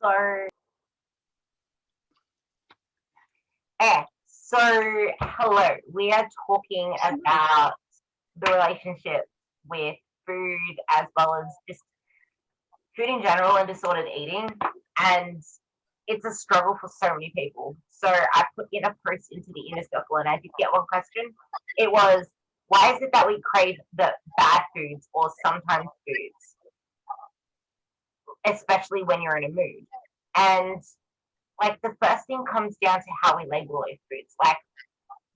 So, hello. We are talking about the relationship with food as well as just food in general and disordered eating. And it's a struggle for so many people. So I put in a post into the inner circle and I did get one question. It was, why is it that we crave the bad foods or sometimes foods, especially when you're in a mood? And like the first thing comes down to how we label those foods. Like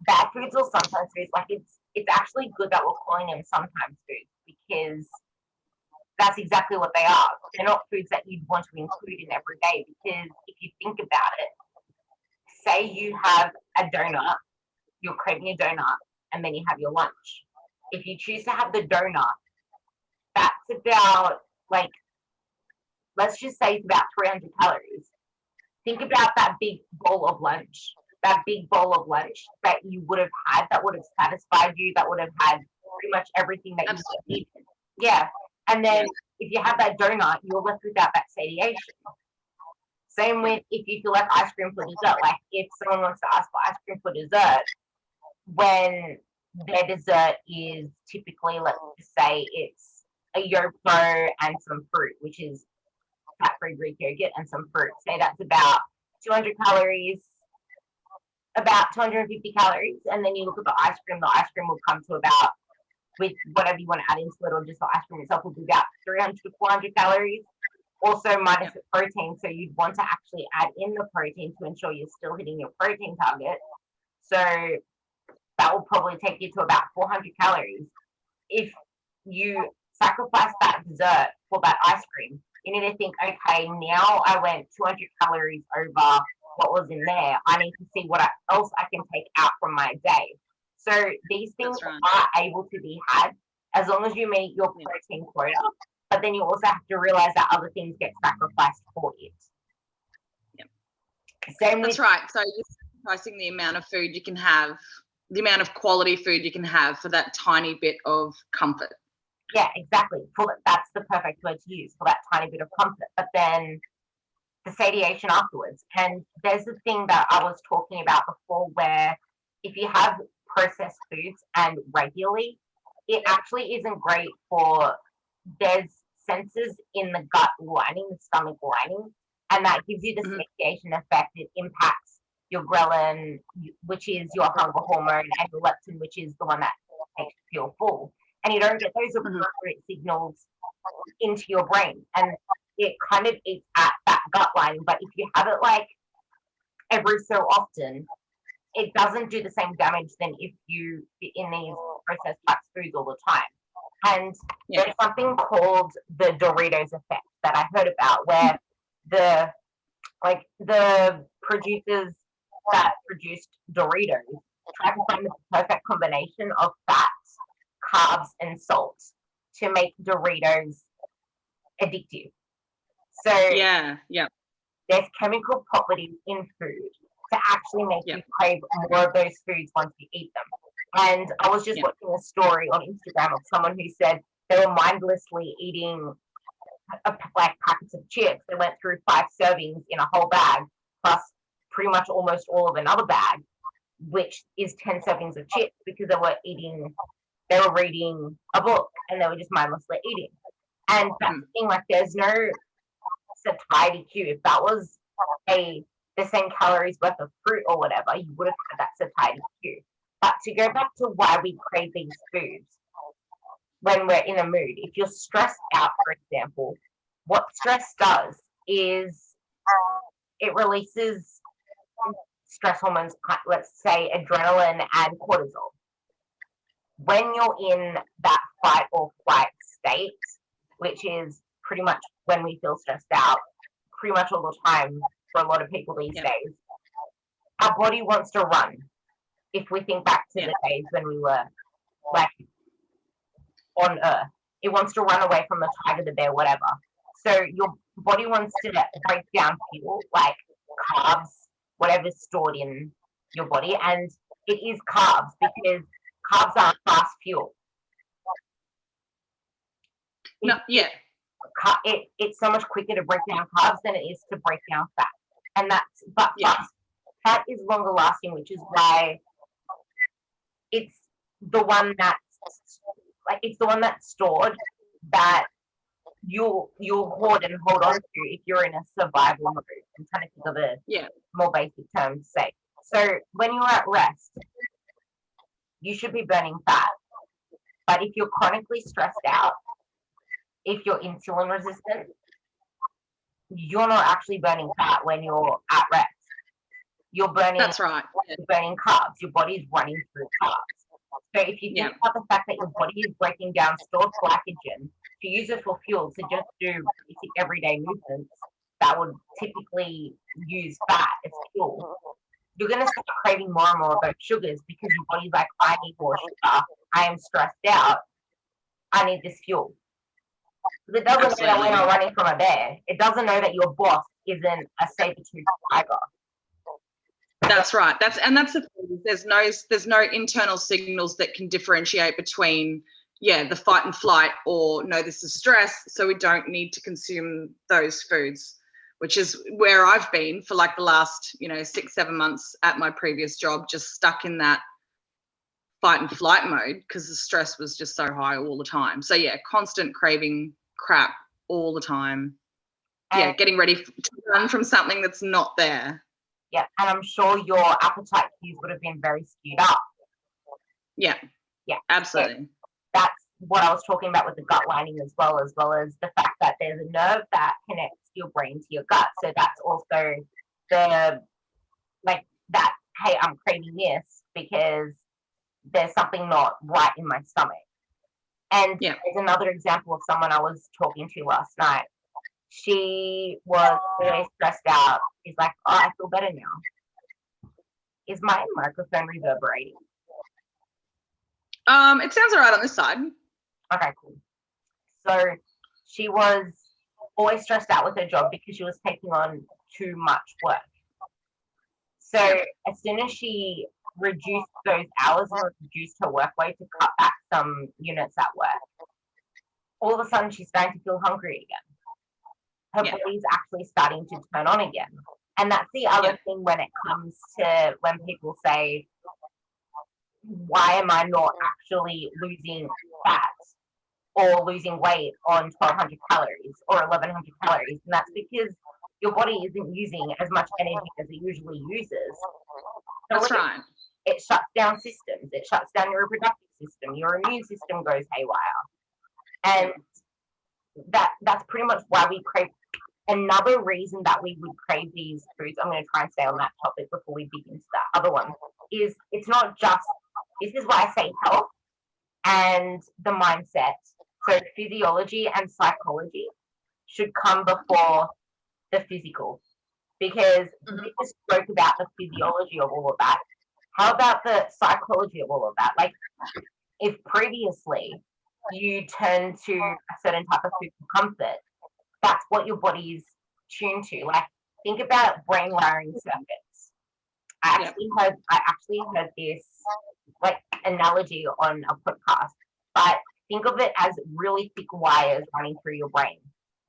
bad foods or sometimes foods, like it's actually good that we're calling them sometimes foods because that's exactly what they are. They're not foods that you'd want to include in every day because if you think about it, say you have a donut, you're craving a donut, and then you have your lunch. If you choose to have the donut, that's about like, let's just say it's about 300 calories. Think about that big bowl of lunch, that you would have had, that would have satisfied you, that would have had pretty much everything that you needed. Yeah. And then if you have that donut, you're left without that satiation. Same with if you feel like ice cream for dessert. Like if someone wants to ask for ice cream for dessert, when their dessert is typically, let's just say it's a yogurt and some fruit, which is fat-free Greek yogurt and some fruit. Say that's about 200 calories, about 250 calories, and then you look at the ice cream will come to about, with whatever you want to add into it, or just the ice cream itself will be about 300 to 400 calories, also minus the protein. So you'd want to actually add in the protein to ensure you're still hitting your protein target. So that will probably take you to about 400 calories. If you sacrifice that dessert for that ice cream, you need to think, okay, now I went 200 calories over what was in there. I need to see what else I can take out from my day. So these things are able to be had as long as you meet your protein quota. But then you also have to realize that other things get sacrificed for it. Yep. That's right. So you're sacrificing the amount of food you can have, the amount of quality food you can have for that tiny bit of comfort. Yeah, exactly. That's the perfect word to use, for that tiny bit of comfort. But then the satiation afterwards. And there's the thing that I was talking about before, where if you have processed foods and regularly, it actually isn't great for, there's sensors in the gut lining, the stomach lining, and that gives you the satiation effect. It impacts your ghrelin, which is your hunger hormone, and your leptin, which is the one that makes you feel full. And you don't get those appropriate signals into your brain, and it kind of eats at that gut lining. But if you have it like every so often, it doesn't do the same damage than if you eat in these processed types foods all the time. And there's something called the Doritos effect that I heard about, where the producers that produced Doritos tried to find the perfect combination of fats, carbs, and salt to make Doritos addictive. So there's chemical properties in food to actually make you crave more of those foods once you eat them. And I was just watching a story on Instagram of someone who said they were mindlessly eating like packets of chips. They went through 5 servings in a whole bag, plus pretty much almost all of another bag, which is 10 servings of chips, because they were reading a book and they were just mindlessly eating. And that's the thing, like there's no satiety cue. If that was the same calories worth of fruit or whatever, you would have had that satiety cue. But to go back to why we crave these foods when we're in a mood, if you're stressed out, for example, what stress does is it releases stress hormones, let's say adrenaline and cortisol. When you're in that fight or flight state, which is pretty much when we feel stressed out, pretty much all the time for a lot of people these days, our body wants to run. If we think back to the days when we were like on Earth, it wants to run away from the tiger, the bear, whatever. So your body wants to break down fuel, like carbs, whatever's stored in your body, and it is carbs, because carbs are fast fuel. it's so much quicker to break down carbs than it is to break down fat. And fat is longer lasting, which is why it's the one that's stored, that you'll hoard and hold on to if you're in a survival mode. I'm trying to think of a more basic term to say. So when you're at rest, you should be burning fat. But if you're chronically stressed out, if you're insulin resistant, you're not actually burning fat when you're at rest. You're burning. That's right. You're burning carbs. Your body's running through carbs. So if you think about the fact that your body is breaking down stored glycogen to use it for fuel, to just do basic everyday movements that would typically use fat as fuel, you're going to start craving more and more of those sugars because your body's like, I need more sugar. I am stressed out. I need this fuel. But it doesn't know that we're not running from a bear. It doesn't know that your boss isn't a saber-toothed tiger. That's right. That's the thing. There's no internal signals that can differentiate between the fight and flight, or no, this is stress, so we don't need to consume those foods, which is where I've been for like the last 6-7 months at my previous job, just stuck in that fight and flight mode because the stress was just so high all the time. So constant craving crap all the time. Getting ready to run from something that's not there. Yeah, and I'm sure your appetite cues would have been very skewed up. Yeah, absolutely. So that's what I was talking about with the gut lining as well as the fact that there's a nerve that connects your brain to your gut. So that's also the that, hey, I'm craving this because there's something not right in my stomach. And there's another example of someone I was talking to last night. She was always stressed out. She's like, oh, I feel better now. Is my microphone reverberating? It sounds all right on this side. Okay, cool. So she was always stressed out with her job because she was taking on too much work. So as soon as she reduced those hours and reduced her workload to cut back some units at work, all of a sudden she's starting to feel hungry again. Her body's actually starting to turn on again. And that's the other thing when it comes to when people say, why am I not actually losing fat or losing weight on 1,200 calories or 1,100 calories? And that's because your body isn't using as much energy as it usually uses. So that's right. It shuts down systems. It shuts down your reproductive system. Your immune system goes haywire. And that's pretty much why we crave. Another reason that we would crave these foods, I'm going to try and stay on that topic before we dig into that other one, is it's not just, this is why I say health and the mindset. So physiology and psychology should come before the physical, because we just spoke about the physiology of all of that. How about the psychology of all of that? Like, if previously you turn to a certain type of food for comfort, that's what your body's tuned to. Like, think about brain wiring circuits. I actually heard this like analogy on a podcast, but think of it as really thick wires running through your brain.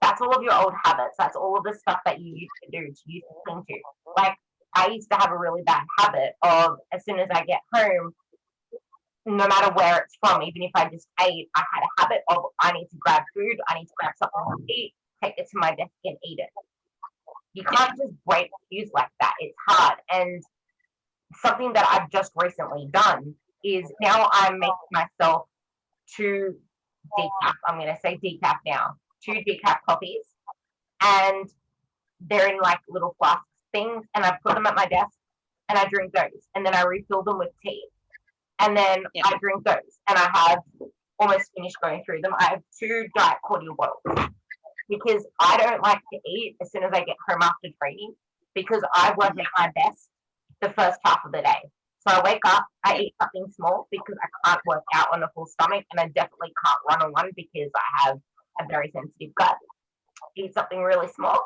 That's all of your old habits. That's all of the stuff that you used to do, to cling to. Like, I used to have a really bad habit of, as soon as I get home, no matter where it's from, even if I just ate, I had a habit of, I need to grab food, I need to grab something to eat, take it to my desk and eat it. You can't just break cues like that. It's hard. And something that I've just recently done is now I'm making myself 2 decaf, I'm going to say decaf now, 2 decaf coffees, and they're in like little flask things, and I put them at my desk and I drink those, and then I refill them with tea, and then I drink those, and I have almost finished going through them. I have 2 diet cordial bottles because I don't like to eat as soon as I get home after training, because I work at my best the first half of the day. So I wake up, I eat something small because I can't work out on a full stomach, and I definitely can't run on one because I have a very sensitive gut. Eat something really small,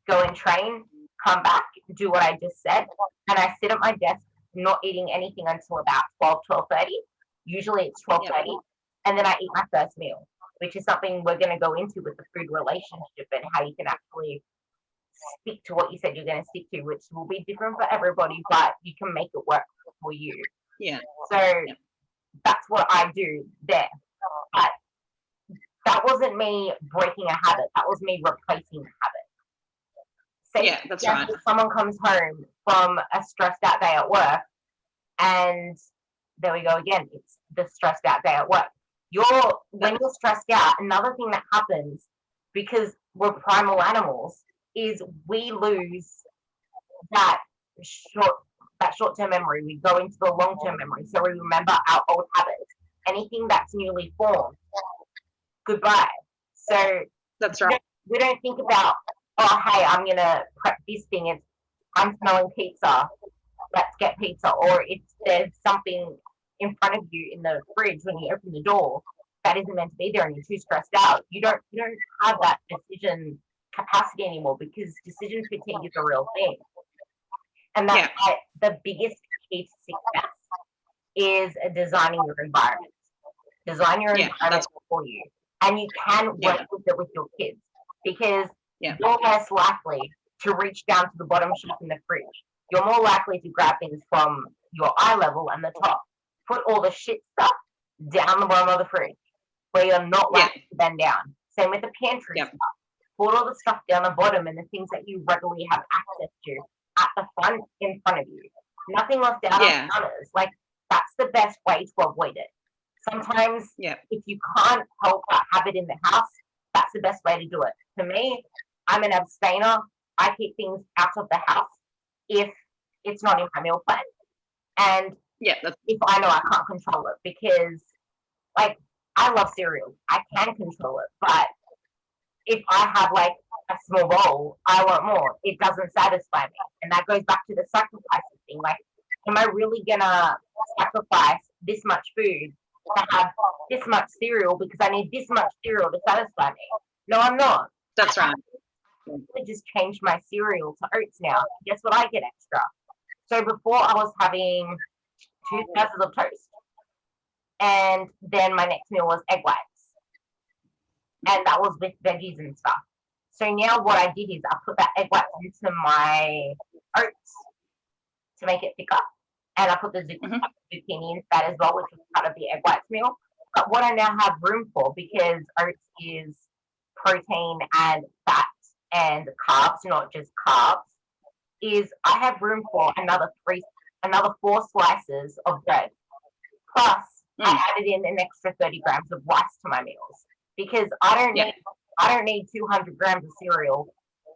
go and train, come back, do what I just said, and I sit at my desk not eating anything until about 12:30. Usually it's 12:30, and then I eat my first meal. which is something we're going to go into with the food relationship and how you can actually stick to what you said you're going to stick to, which will be different for everybody, but you can make it work for you. Yeah. So that's what I do there. But that wasn't me breaking a habit. That was me replacing a habit. Say, that's right. someone comes home from a stressed out day at work, and there we go again. It's the stressed out day at work. When you're stressed out, another thing that happens, because we're primal animals, is we lose that short-term memory. We go into the long-term memory. So we remember our old habits. Anything that's newly formed, goodbye. So that's right. We don't think about, oh, hey, I'm gonna prep this thing. It's I'm smelling pizza. Let's get pizza. Or if there's something in front of you in the fridge when you open the door that isn't meant to be there and you're too stressed out, you don't have that decision capacity anymore, because decision fatigue is a real thing. And that's why the biggest key to success is designing your environment. Design your environment for you. And you can work with it with your kids, because you're less likely to reach down to the bottom shelf in the fridge. You're more likely to grab things from your eye level and the top. Put all the shit stuff down the bottom of the fridge where you're not likely to bend down. Same with the pantry stuff. Put all the stuff down the bottom and the things that you regularly have access to at the front, in front of you. Nothing left out on counters. Like, that's the best way to avoid it. Sometimes if you can't help that habit in the house, that's the best way to do it. For me, I'm an abstainer. I keep things out of the house if it's not in my meal plan. And if I know I can't control it, because, like, I love cereal. I can control it. But if I have, like, a small bowl, I want more. It doesn't satisfy me. And that goes back to the sacrificing thing. Like, am I really going to sacrifice this much food to have this much cereal because I need this much cereal to satisfy me? No, I'm not. That's right. I just changed my cereal to oats now. Guess what I get extra? So before I was having 2 slices of toast, and then my next meal was egg whites, and that was with veggies and stuff. So now what I did is I put that egg whites into my oats to make it thicker, and I put the zucchini into that as well, which was part of the egg whites meal. But what I now have room for, because oats is protein and fat and carbs, not just carbs, is I have room for another 4 slices of bread. Plus, I added in an extra 30 grams of rice to my meals, because I don't need 200 grams of cereal.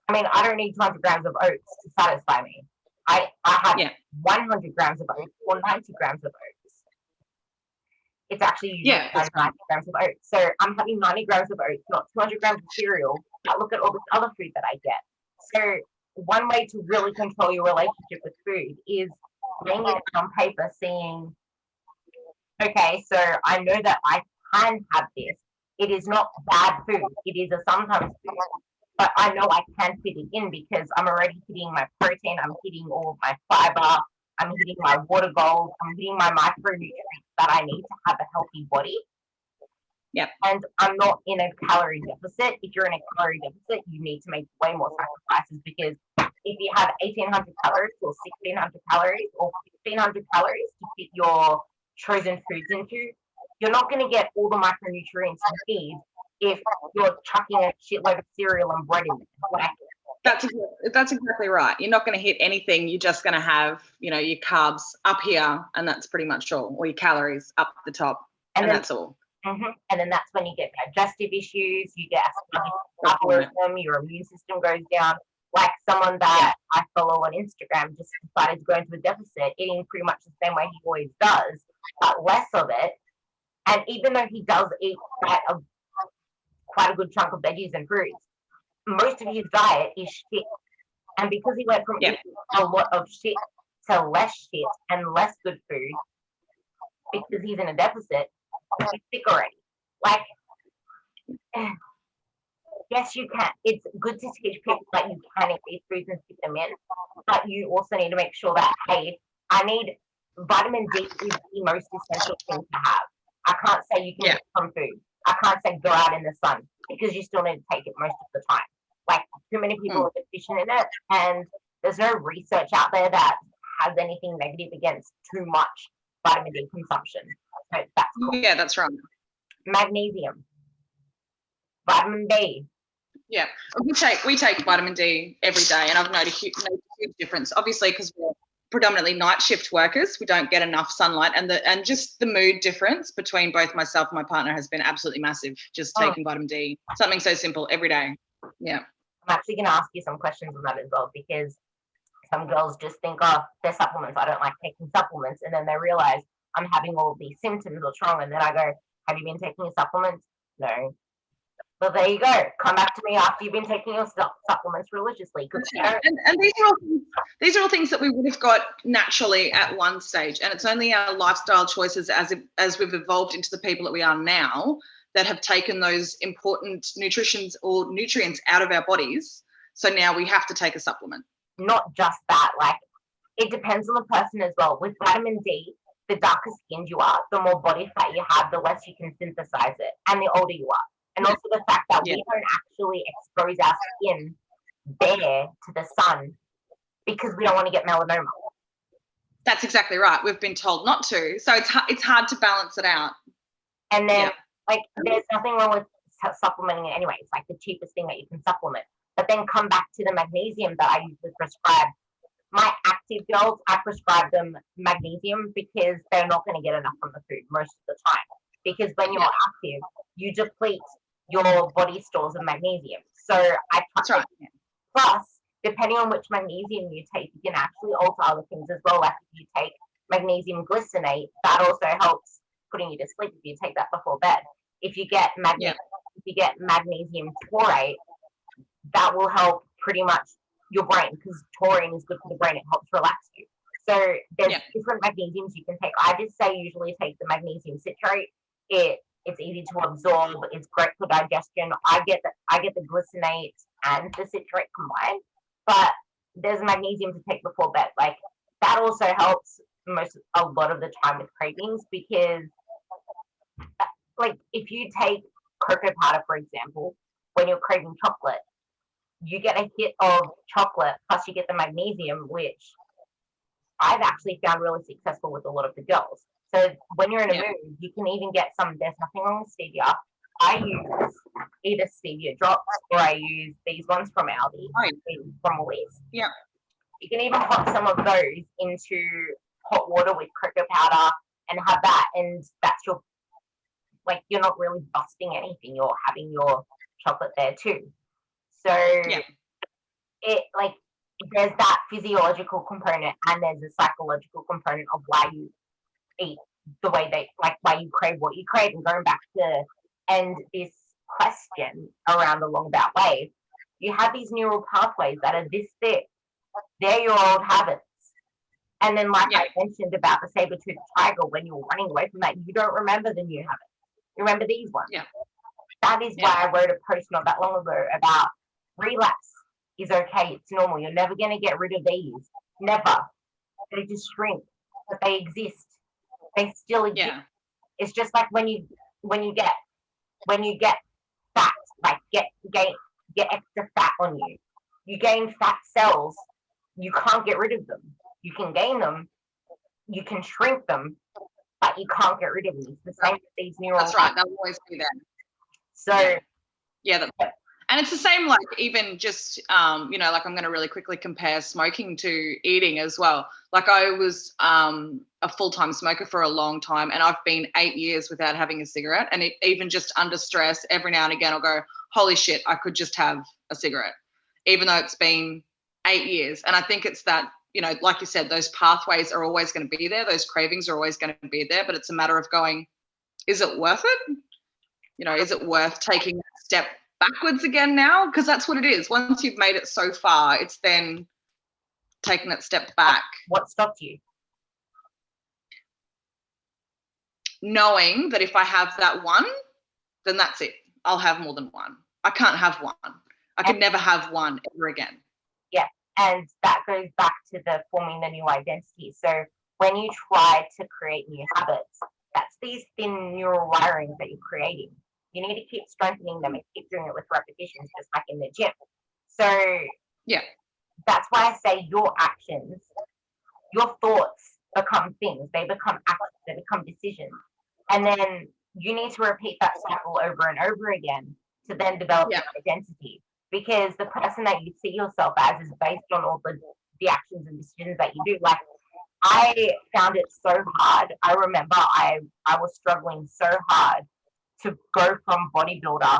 I mean, I don't need 200 grams of oats to satisfy me. I have 100 grams of oats or 90 grams of oats. It's actually usually 90 grams of oats. So I'm having 90 grams of oats, not 200 grams of cereal. But look at all this other food that I get. So one way to really control your relationship with food is laying it on paper, seeing, okay, so I know that I can have this. It is not bad food. It is a sometimes food. But I know I can fit it in, because I'm already hitting my protein, I'm hitting all of my fiber, I'm hitting my water goals, I'm hitting my micronutrients that I need to have a healthy body. And I'm not in a calorie deficit. If you're in a calorie deficit, you need to make way more sacrifices, because if you have 1,800 calories or 1,600 calories or 1,500 calories to fit your chosen foods into, you're not going to get all the micronutrients you need if you're chucking a shitload of cereal and bread in there. That's exactly right. You're not going to hit anything. You're just going to have, your carbs up here, and that's pretty much all, or your calories up the top, and that's all. And then that's when you get digestive issues, you get metabolism, your immune system goes down. Like someone that I follow on Instagram just decided to go into a deficit, eating pretty much the same way he always does, but less of it. And even though he does eat quite a good chunk of veggies and fruits, most of his diet is shit. And because he went from eating a lot of shit to less shit and less good food, because he's in a deficit, he's sick already. Like, yes, you can. It's good to teach people that you can eat these foods and fit them in, but you also need to make sure that, hey, I need vitamin D is the most essential thing to have. I can't say you can get from food. I can't say go out in the sun because you still need to take it most of the time. Like too many people are deficient in it, and there's no research out there that has anything negative against too much vitamin D consumption. So that's cool. Yeah, that's right. Magnesium, vitamin D. Yeah, we take vitamin D every day, and I've noticed a huge difference. Obviously, because we're predominantly night shift workers, we don't get enough sunlight, and just the mood difference between both myself and my partner has been absolutely massive. Just taking vitamin D, something so simple every day. Yeah. I'm actually going to ask you some questions on that as well, because some girls just think, oh, they're supplements. I don't like taking supplements. And then they realize I'm having all of these symptoms. What's wrong? And then I go, have you been taking your supplements? No. Well, there you go. Come back to me after you've been taking your supplements religiously. And these are all things that we would have got naturally at one stage. And it's only our lifestyle choices as we've evolved into the people that we are now that have taken those important nutrients out of our bodies. So now we have to take a supplement. Not just that, like it depends on the person as well. With vitamin D, the darker skinned you are, the more body fat you have, the less you can synthesize it, and the older you are. And also the fact that we don't actually expose our skin bare to the sun because we don't want to get melanoma. That's exactly right. We've been told not to. So it's hard to balance it out. And then, like, there's nothing wrong with supplementing it anyway. It's like the cheapest thing that you can supplement. But then come back to the magnesium that I usually prescribe. My active girls, I prescribe them magnesium because they're not going to get enough from the food most of the time. Because when you're active, you deplete your body stores of magnesium. So I touch it. Plus, depending on which magnesium you take, you can actually alter other things as well. Like if you take magnesium glycinate, that also helps putting you to sleep if you take that before bed. If you get magnesium taurate, that will help pretty much your brain, because taurine is good for the brain. It helps relax you. So there's different magnesiums you can take. I just say usually take the magnesium citrate. It's easy to absorb. It's great for digestion. I get the glycinate and the citrate combined, but there's magnesium to take before bed. Like that also helps a lot of the time with cravings, because like if you take cocoa powder, for example, when you're craving chocolate, you get a hit of chocolate plus you get the magnesium, which I've actually found really successful with a lot of the girls. So when you're in a mood, you can even get there's nothing wrong with stevia. I use either stevia drops or I use these ones from Aldi, from Woolies. Yeah. You can even pop some of those into hot water with cocoa powder and have that, and that's you're not really busting anything. You're having your chocolate there too. So there's that physiological component and there's a psychological component of why you eat the way why you crave what you crave. And going back to end this question around the long bout wave, you have these neural pathways that are this thick. They're your old habits. And then I mentioned about the saber-toothed tiger, when you're running away from that, you don't remember the new habits. You remember these ones. Yeah. That is why I wrote a post not that long ago about relapse is okay. It's normal. You're never going to get rid of these. Never. They just shrink. But they exist. They still exist. Yeah. It's just like when you get fat, like get extra fat on you. You gain fat cells. You can't get rid of them. You can gain them. You can shrink them, but you can't get rid of them. It's the same with these neurons. That's right. They'll always be there. So and it's the same, like even just I'm going to really quickly compare smoking to eating as well. Like I was a full-time smoker for a long time, and I've been 8 years without having a cigarette. And even just under stress, every now and again I'll go, holy shit, I could just have a cigarette, even though it's been 8 years. And I think it's that, like you said, those pathways are always going to be there. Those cravings are always going to be there, but it's a matter of going, is it worth it? Is it worth taking a step backwards again now? Because that's what it is. Once you've made it so far, it's then taking that step back. What stopped you? Knowing that if I have that one, then that's it. I'll have more than one. I can't have one. I can never have one ever again. Yeah, and that goes back to the forming the new identity. So when you try to create new habits, that's these thin neural wirings that you're creating. You need to keep strengthening them and keep doing it with repetitions, just like in the gym. So yeah, that's why I say your actions, your thoughts become things. They become actions. They become decisions. And then you need to repeat that cycle over and over again to then develop yeah, your identity. Because the person that you see yourself as is based on all the actions and decisions that you do. Like, I found it so hard. I remember I was struggling so hard to go from bodybuilder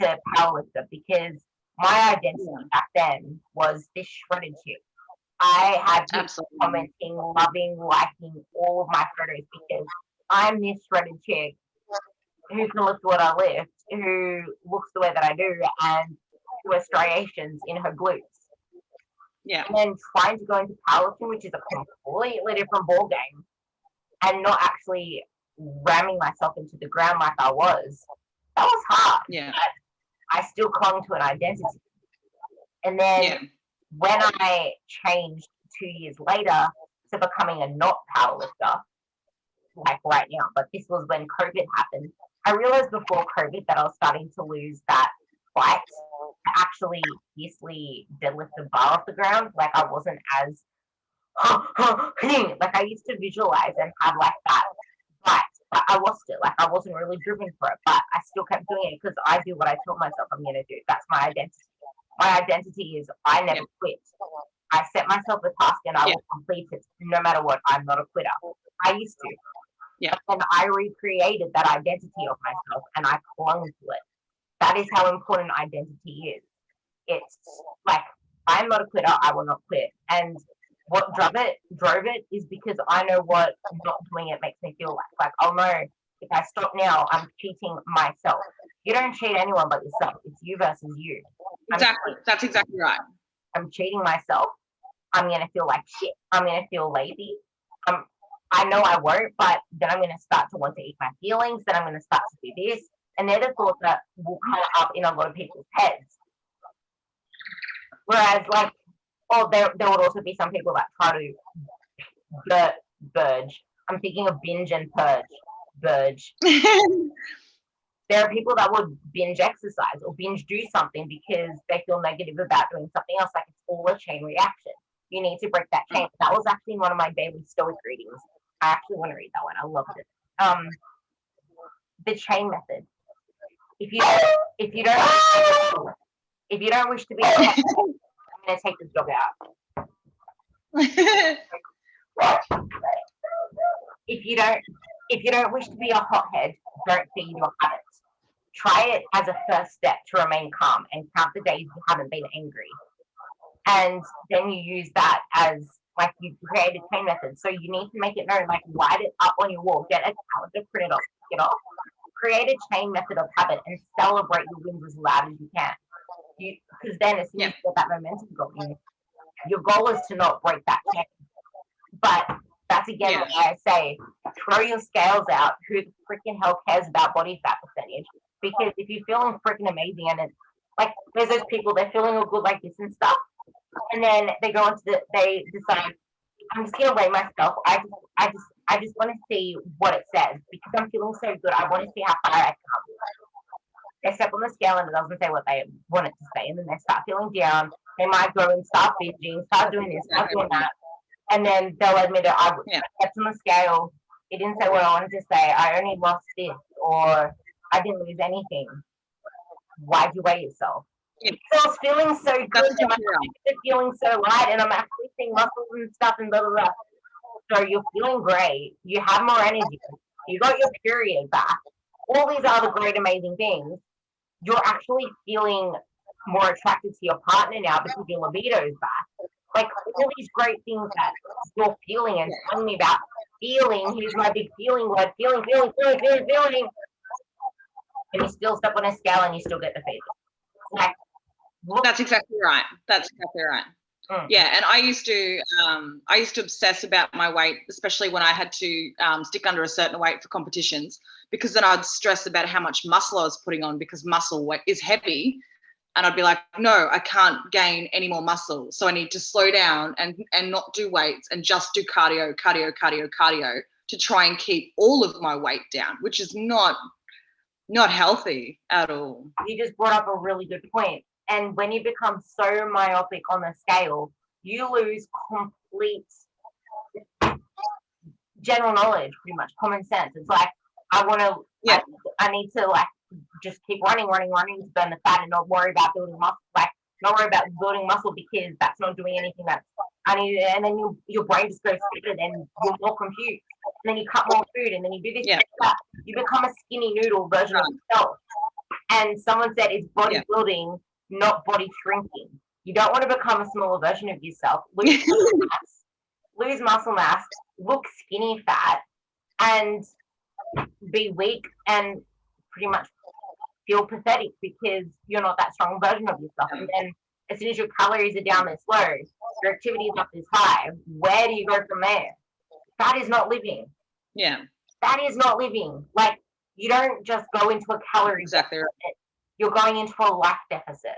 to powerlifter because my identity yeah, back then was this shredded chick. I had people absolutely. commenting, loving, liking all of my photos because I'm this shredded chick who can lift what I lift, who looks the way that I do, and who has striations in her glutes. Yeah, And then trying to go into powerlifting, which is a completely different ball game, and not actually ramming myself into the ground like I was, that was hard. yeah, I still clung to an identity. And then yeah, when I changed 2 years later to becoming a not powerlifter, like right now, but this was when COVID happened. I realized before COVID that I was starting to lose that fight to actually fiercely deadlift the bar off the ground. Like I wasn't as like I used to visualize and have like that fight. But I lost it. Like I wasn't really driven for it, but I still kept doing it because I do what I told myself I'm gonna do. That's my identity. My identity is I yeah, never quit. I set myself a task and I yeah, will complete it no matter what. I'm not a quitter. I used to. yeah, And I recreated that identity of myself and I clung to it. That is how important identity is. It's like I'm not a quitter, I will not quit. And what drove it is because I know what not doing it makes me feel like. Like I'll know if I stop now, I'm cheating myself. You don't cheat anyone but yourself. It's you versus you. I'm exactly. That's exactly right. I'm cheating myself. I'm gonna feel like shit. I'm gonna feel lazy. Um, I know I won't, but then I'm gonna start to want to eat my feelings. Then I'm gonna start to do this, and they're the thoughts that will come up in a lot of people's heads. Whereas, like, oh, there would also be some people that try to verge. I'm thinking of binge and purge. Verge. There are people that would binge exercise or binge do something because they feel negative about doing something else. Like it's all a chain reaction. You need to break that chain. That was actually in one of my daily stoic readings. I actually want to read that one. I loved it. The chain method. If you if you don't if you don't wish to be, I'm gonna take this dog out. If you don't wish to be a hothead, don't feed your habits. Try it as a first step to remain calm and count the days you haven't been angry. And then you use that as like you create a chain method. So you need to make it known, like write it up on your wall, get a calendar, print it off, get off. Create a chain method of habit and celebrate your wins as loud as you can. Because then as soon as you get that momentum going, your goal is to not break that chain. But that's again why I say throw your scales out. Who the freaking hell cares about body fat percentage? Because if you're feeling freaking amazing and it's like there's those people they're feeling all good like this and stuff, and then they go into they decide I'm just gonna weigh myself. I just want to see what it says because I'm feeling so good. I want to see how far I come. They step on the scale and it doesn't say what they want it to say, and then they start feeling down. They might go and start binging, start doing this, start doing that, and then they'll admit it. I stepped on the scale. It didn't say what I wanted to say. I only lost this, or I didn't lose anything. Why'd you weigh yourself? Because I was feeling so good and my legs are feeling so light and I'm actually seeing muscles and stuff and blah, blah, blah. So you're feeling great. You have more energy. You got your period back. All these other great, amazing things. You're actually feeling more attracted to your partner now because your libido is back. Like all these great things that you're feeling and telling me about feeling. Here's my big feeling word. Feeling. And you still step on a scale and you still get the feeling. Like, that's exactly right. That's exactly right. Yeah, and I used to obsess about my weight, especially when I had to stick under a certain weight for competitions, because then I'd stress about how much muscle I was putting on because muscle weight is heavy, and I'd be like, no, I can't gain any more muscle, so I need to slow down and not do weights and just do cardio to try and keep all of my weight down, which is not Not healthy at all. You just brought up a really good point. And when you become so myopic on the scale, you lose complete general knowledge, pretty much common sense. It's like I want to, Yeah. I need to like just keep running to burn the fat and not worry about building muscle. Like not worry about building muscle because that's not doing anything. That's I need, and then your brain just goes stupid and you're more confused. And then you cut more food, and then you do this, Yeah. that. You become a skinny noodle version of yourself. And someone said it's bodybuilding, not body shrinking. You don't want to become a smaller version of yourself. Lose muscle mass, look skinny fat, and be weak and pretty much feel pathetic because you're not that strong version of yourself. And then as soon as your calories are down this low, your activity is up this high, where do you go from there? That is not living. Yeah. That is not living. Like you don't just go into a calorie Exactly. deficit. You're going into a life deficit.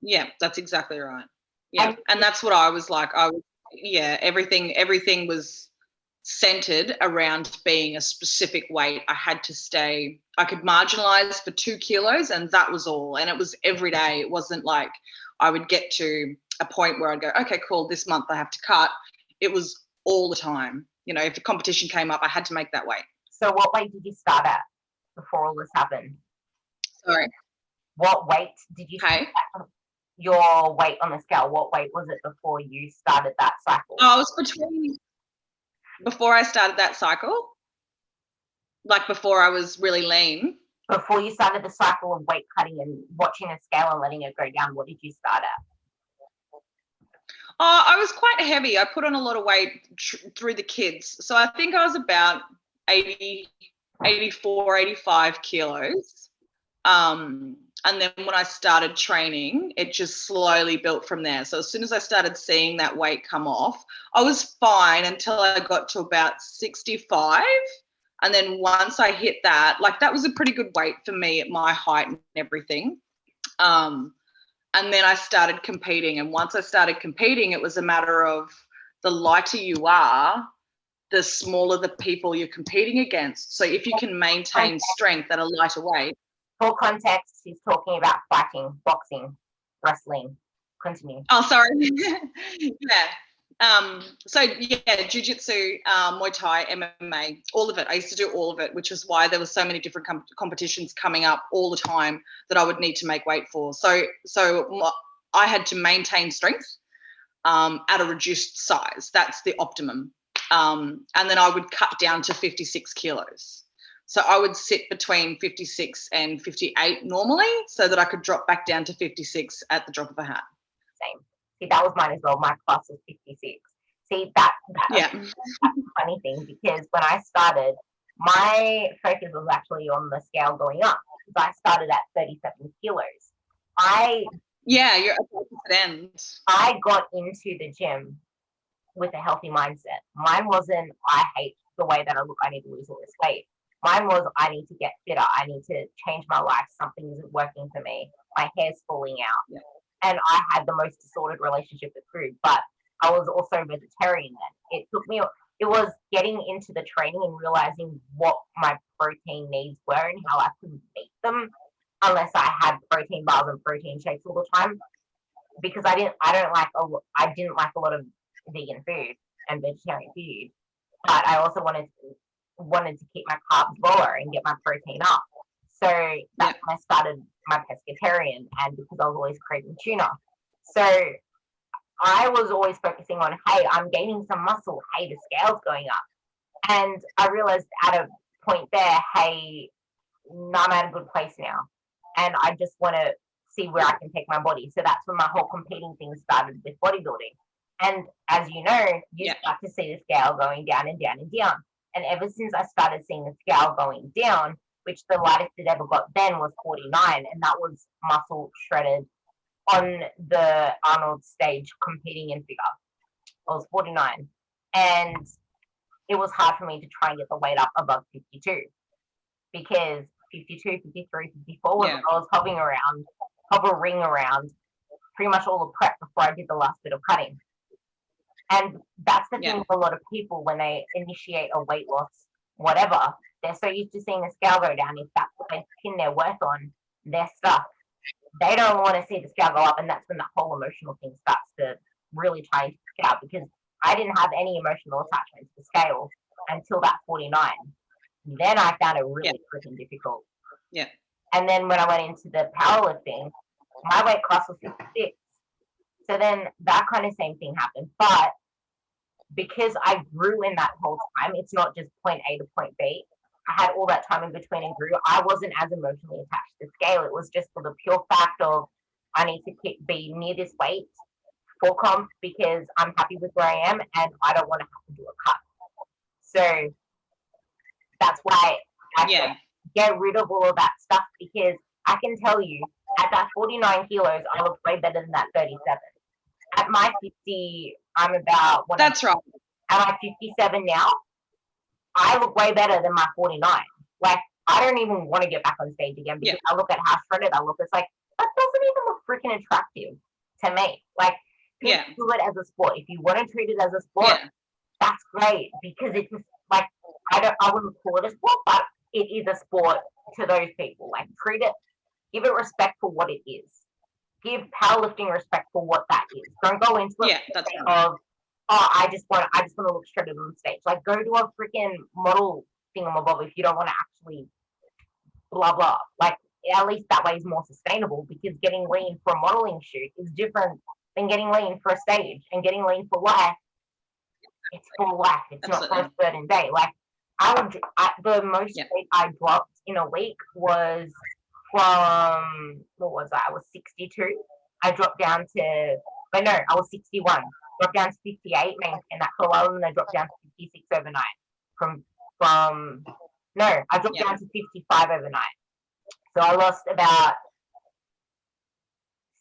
Yeah, that's exactly right. Yeah, and that's what I was like. Everything was centered around being a specific weight. I had to stay. I could marginalize for 2 kilos, and that was all. And it was every day. It wasn't like I would get to a point where I'd go, okay, cool, this month I have to cut. It was all the time. You know, if the competition came up, I had to make that weight. So what weight did you start at before all this happened? Sorry. What weight did you start at? Your weight on the scale, what weight was it before you started that cycle? Oh, it was before I started that cycle, like before I was really lean. Before you started the cycle of weight cutting and watching a scale and letting it go down, what did you start at? Oh, I was quite heavy. I put on a lot of weight through the kids. So I think I was about 80, 84, 85 kilos. And then when I started training, it just slowly built from there. So as soon as I started seeing that weight come off, I was fine until I got to about 65. And then once I hit that, like that was a pretty good weight for me at my height and everything. And then I started competing. And once I started competing, it was a matter of the lighter you are, the smaller the people you're competing against. So if you can maintain strength at a lighter weight. For context, he's talking about fighting, boxing, wrestling. Continue. Oh, sorry. Yeah. So yeah, jiu-jitsu, Muay Thai, MMA, all of it. I used to do all of it, which is why there were so many different competitions coming up all the time that I would need to make weight for. So I had to maintain strength at a reduced size. That's the optimum. And then I would cut down to 56 kilos. So I would sit between 56 and 58 normally so that I could drop back down to 56 at the drop of a hat. Same. See, that was mine as well. My class was 56. See, that's a funny thing because when I started, my focus was actually on the scale going up because I started at 37 kilos. You're at the opposite end. I got into the gym with a healthy mindset. Mine wasn't, I hate the way that I look, I need to lose all this weight. Mine was, I need to get fitter. I need to change my life. Something isn't working for me. My hair's falling out. Yeah. And I had the most disordered relationship with food, but I was also vegetarian then. It was getting into the training and realizing what my protein needs were and how I couldn't meet them unless I had protein bars and protein shakes all the time. Because I didn't like a lot of vegan food and vegetarian food, but I also wanted to keep my carbs lower and get my protein up. So that's when I started my pescatarian, and because I was always craving tuna. So I was always focusing on, hey, I'm gaining some muscle. Hey, the scale's going up. And I realized at a point there, hey, I'm at a good place now. And I just want to see where I can take my body. So that's when my whole competing thing started with bodybuilding. And as you know, you start to see the scale going down and down and down. And ever since I started seeing the scale going down, which the lightest it ever got then was 49, and that was muscle shredded on the Arnold stage competing in figure. I was 49. And it was hard for me to try and get the weight up above 52 because 52, 53, 54 was I was hovering around pretty much all the prep before I did the last bit of cutting. And that's the thing with a lot of people when they initiate a weight loss, whatever, they're so used to seeing the scale go down. If that's what they pin their worth on, their stuff, they don't want to see the scale go up. And that's when that whole emotional thing starts to really try to kick out, because I didn't have any emotional attachment to the scale until that 49. Then I found it really freaking difficult. Yeah. And then when I went into the powerlifting, my weight class was 56. So then that kind of same thing happened. But because I grew in that whole time, it's not just point A to point B. I had all that time in between and grew. I wasn't as emotionally attached to the scale. It was just for the pure fact of I need to be near this weight for comp because I'm happy with where I am and I don't want to have to do a cut. So that's why I get rid of all of that stuff, because I can tell you at that 49 kilos, I look way better than that 37. At my 50, I'm about That's right. At my 57 now, I look way better than my 49. Like, I don't even want to get back on stage again because I look at how shredded I look. It's like, that doesn't even look freaking attractive to me. Like, people do it as a sport. If you want to treat it as a sport, that's great, because it's just like, I wouldn't call it a sport, but it is a sport to those people. Like, treat it, give it respect for what it is. Give powerlifting respect for what that is. Don't go into it of, I just want to look shredded on stage. Like, go to a freaking model thingamabob if you don't want to actually blah blah. Like, at least that way is more sustainable, because getting lean for a modeling shoot is different than getting lean for a stage, and getting lean for life. It's for life. It's not for a certain day. Like, the most weight I dropped in a week was from, what was I? I was 62. I dropped down to, but no, I was 61. Dropped down to 58, maintained that for a while, and then I dropped down to 56 overnight. I dropped down to 55 overnight. So I lost about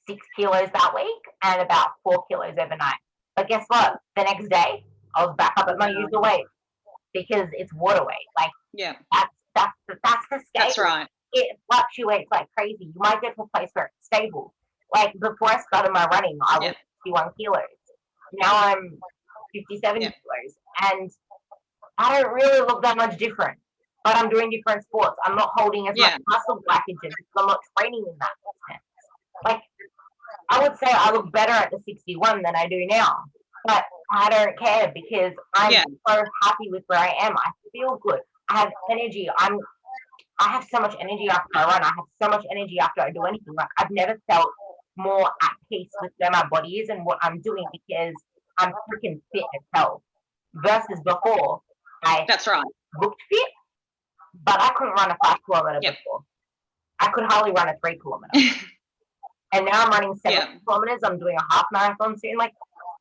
6 kilos that week and about 4 kilos overnight. But guess what? The next day, I was back up at my usual weight, because it's water weight. Like, that's the scale. That's right. It fluctuates like crazy. You might get to a place where it's stable. Like, before I started my running, I was 61 kilos. Now I'm 57 kilos. And I don't really look that much different. But I'm doing different sports. I'm not holding as much muscle glycogen because I'm not training in that sense. Like, I would say I look better at the 61 than I do now. But I don't care, because I'm so happy with where I am. I feel good. I have energy. I have so much energy after I run. I have so much energy after I do anything. Like, I've never felt more at peace with where my body is and what I'm doing, because I'm freaking fit as hell. Versus before, I looked fit, but I couldn't run a 5 kilometer before. I could hardly run a 3 kilometer. And now I'm running 7 kilometers. I'm doing a half marathon soon. Like,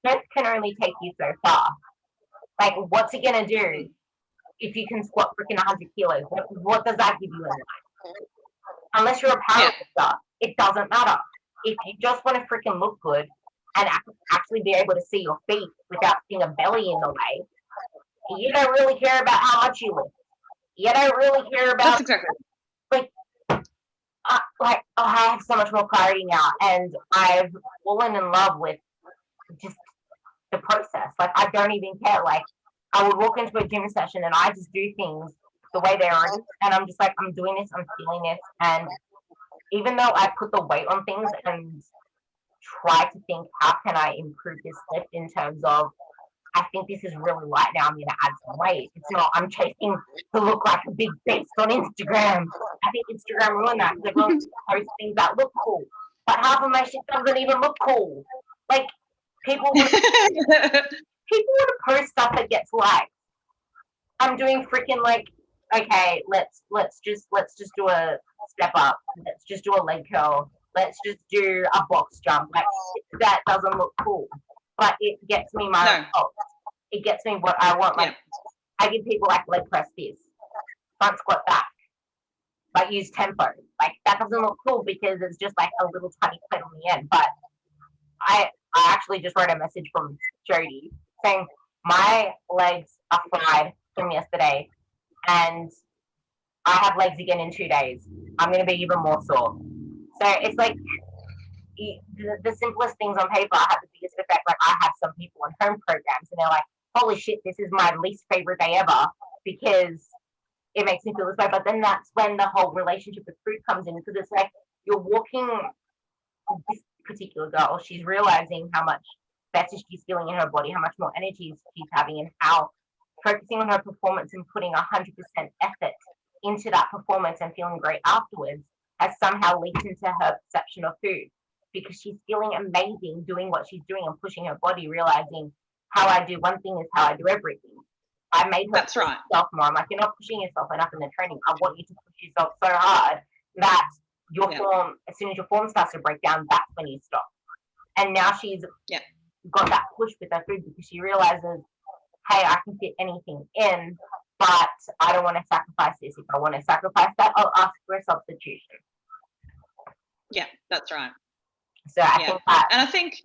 strength can only take you so far. Like, what's it gonna do if you can squat freaking 100 kilos? What does that give you in life? Unless you're a powerlifter, it doesn't matter. If you just want to freaking look good and actually be able to see your feet without seeing a belly in the way, you don't really care about how much you lift. You don't really care about. That's exactly. I have so much more clarity now, and I've fallen in love with just the process. Like, I don't even care. Like, I would walk into a gym session and I just do things the way they are, and I'm just like, I'm doing this, I'm feeling this. And even though I put the weight on things and try to think, how can I improve this lift in terms of, I think this is really light now, I'm going to add some weight. It's not, I'm chasing to look like a big beast on Instagram. I think Instagram ruined that, because everyone posts things that look cool. But half of my shit doesn't even look cool. Like, people want to post stuff that gets likes. I'm doing freaking, like, okay, let's just do a step up. Let's just do a leg curl. Let's just do a box jump. Like, that doesn't look cool, but it gets me my results. It gets me what I want. Like, I give people, like, leg press this, front squat back, but use tempo. Like, that doesn't look cool because it's just like a little tiny clip on the end. But I actually just wrote a message from Jody saying my legs are fried from yesterday, and I have legs again in 2 days. I'm going to be even more sore. So it's like, the simplest things on paper have the biggest effect. Like, I have some people on home programs and they're like, holy shit, this is my least favorite day ever, because it makes me feel this way. But then that's when the whole relationship with food comes in, because it's like you're walking this particular girl, she's realizing how much better she's feeling in her body, how much more energy she's having, and how focusing on her performance and putting 100% effort into that performance and feeling great afterwards has somehow leaked into her perception of food, because she's feeling amazing doing what she's doing and pushing her body, realizing how I do one thing is how I do everything. I made her That's push right. herself more. I'm like, you're not pushing yourself enough in the training. I want you to push yourself so hard that your form, as soon as your form starts to break down, that's when you stop. And now she's got that push with her food, because she realizes, hey, I can fit anything in, but I don't want to sacrifice this. If I want to sacrifice that, I'll ask for a substitution. Yeah, that's right. So I think that, and I think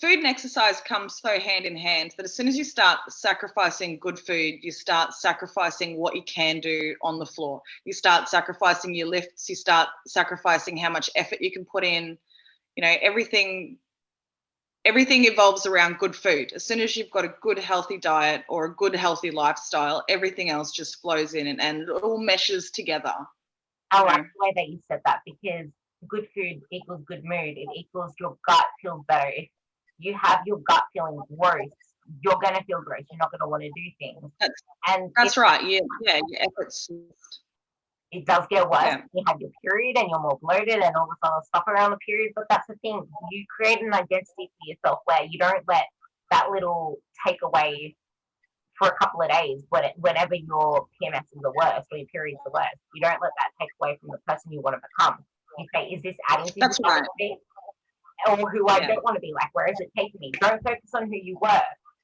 food and exercise come so hand in hand that as soon as you start sacrificing good food, you start sacrificing what you can do on the floor. You start sacrificing your lifts, you start sacrificing how much effort you can put in. You know, everything evolves around good food. As soon as you've got a good healthy diet or a good healthy lifestyle, everything else just flows in and it all meshes together. I like the way that you said that, because good food equals good mood. It equals your gut feels better. If you have your gut feeling gross, you're going to feel gross. You're not going to want to do things. That's right. Yeah, your efforts. It does get worse. Yeah. You have your period and you're more bloated and all this other stuff around the period. But that's the thing. You create an identity for yourself where you don't let that little takeaway for a couple of days whenever your PMS is the worst or your period's the worst. You don't let that take away from the person you want to become. You say, is this adding to That's right. Or who I don't want to be like? Where is it taking me? Don't focus on who you were.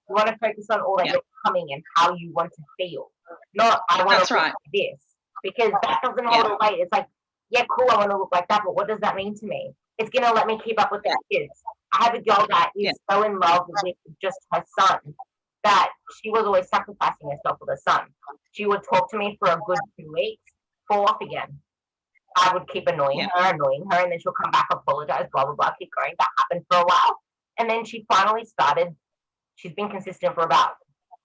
You want to focus on all that you're becoming and how you want to feel. Not, I want to look like this. Because that doesn't hold a weight. It's like, yeah, cool, I want to look like that, but what does that mean to me? It's going to let me keep up with the kids. I have a girl that is so in love with just her son that she was always sacrificing herself for the son. She would talk to me for a good 2 weeks, fall off again. I would keep annoying her, and then she'll come back, apologize, blah, blah, blah, keep going. That happened for a while. And then she finally started, she's been consistent for about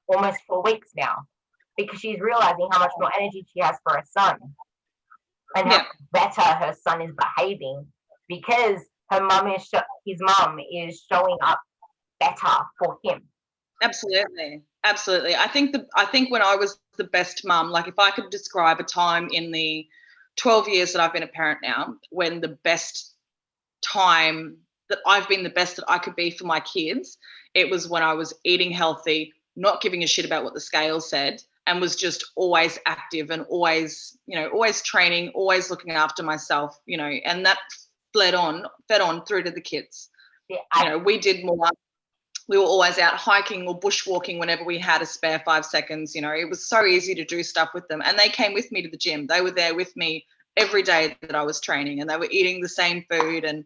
almost 4 weeks now, because she's realizing how much more energy she has for her son and how better her son is behaving, because his mum is showing up better for him. Absolutely. I think when I was the best mum, like if I could describe a time in the 12 years that I've been a parent now, when the best time that I've been the best that I could be for my kids, it was when I was eating healthy, not giving a shit about what the scale said, and was just always active and always training, always looking after myself, and that fed on through to the kids. We were always out hiking or bushwalking whenever we had a spare 5 seconds. It was so easy to do stuff with them. And they came with me to the gym. They were there with me every day that I was training, and they were eating the same food. And,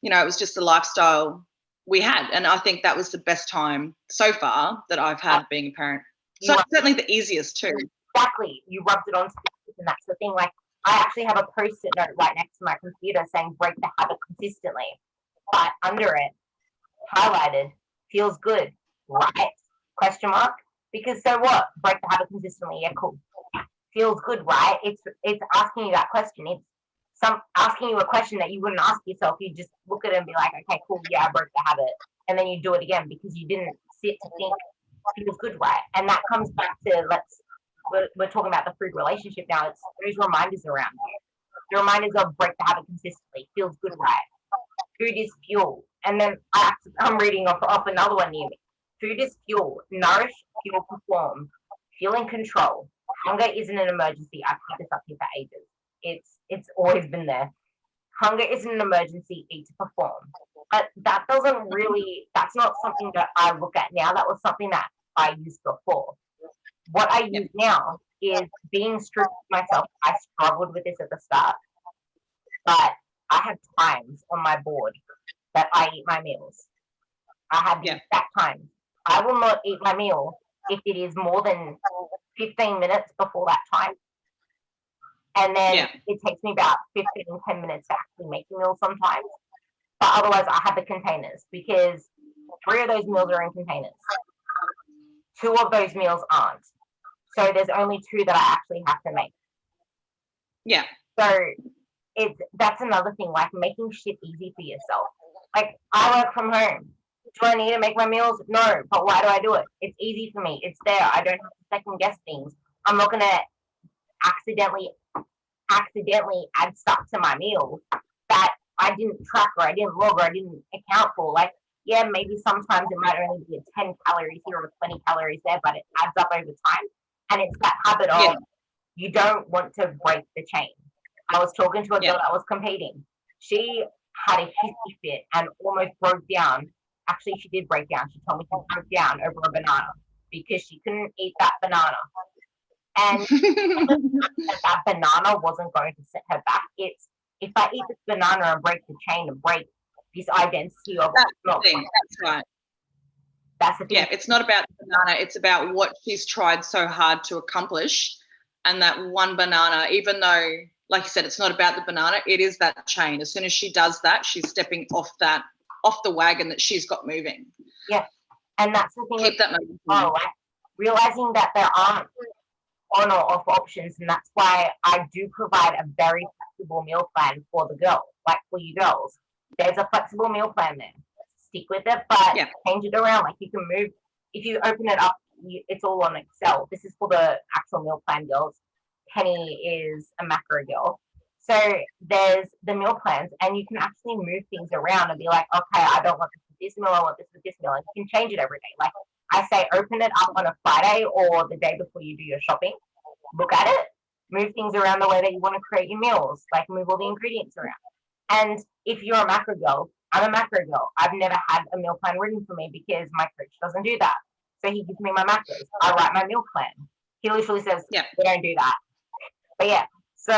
it was just the lifestyle we had. And I think that was the best time so far that I've had being a parent. So certainly the easiest too. Exactly. You rubbed it on, and that's the thing. Like, I actually have a post-it note right next to my computer saying break the habit consistently. But under it, highlighted, feels good, right? Question mark. Because so what? Break the habit consistently. Yeah, cool. Feels good, right? It's asking you that question. It's asking you a question that you wouldn't ask yourself. You just look at it and be like, okay, cool, yeah, I broke the habit. And then you do it again because you didn't sit to think feels good, right? And that comes back to we're talking about the food relationship now. It's those reminders around you. The reminders of break the habit consistently. Feels good, right? Food is fuel. And then I'm reading off another one near me. Food is fuel. Nourish, fuel, perform. Feel in control. Hunger isn't an emergency. I've had this up here for ages. It's always been there. Hunger isn't an emergency. Eat to perform. But that's not something that I look at now. That was something that I used before. What I use now is being strict with myself. I struggled with this at the start, but I have times on my board that I eat my meals. I have the exact times. I will not eat my meal if it is more than 15 minutes before that time. And then it takes me about 10 minutes to actually make the meal sometimes. But otherwise, I have the containers, because 3 of those meals are in containers. 2 of those meals aren't. So there's only 2 that I actually have to make. Yeah. So that's another thing, like making shit easy for yourself. Like, I work from home. Do I need to make my meals? No, but why do I do it? It's easy for me. It's there. I don't have to second guess things. I'm not gonna accidentally add stuff to my meals that I didn't track or I didn't log or I didn't account for. Like, yeah, maybe sometimes it might only be a 10 calories here or 20 calories there, but it adds up over time. And it's that habit of you don't want to break the chain. I was talking to a girl that was competing. She had a hissy fit and almost broke down. Actually, she did break down. She told me she broke down over a banana because she couldn't eat that banana. And that banana wasn't going to set her back. It's, if I eat this banana and break the chain and break this identity of that's right. That's the thing. Yeah, it's not about the banana. It's about what she's tried so hard to accomplish. And that one banana, even though, like you said, it's not about the banana, it is that chain. As soon as she does that, she's stepping off the wagon that she's got moving. Yeah. And that's the thing. Keep that moving. Like realizing that there aren't on or off options. And that's why I do provide a very flexible meal plan for the girls, like for you girls. There's a flexible meal plan there. Stick with it, but change it around. Like, you can move, if you open it up, it's all on Excel. This is for the actual meal plan girls. Penny is a macro girl. So there's the meal plans, and you can actually move things around and be like, okay, I don't want this with this meal, I want this with this meal. And you can change it every day. Like I say, open it up on a Friday or the day before you do your shopping. Look at it, move things around the way that you want to create your meals, like move all the ingredients around. And if you're a macro girl, I'm a macro girl. I've never had a meal plan written for me because my coach doesn't do that. So he gives me my macros. I write my meal plan. He literally says, we don't do that. But yeah, so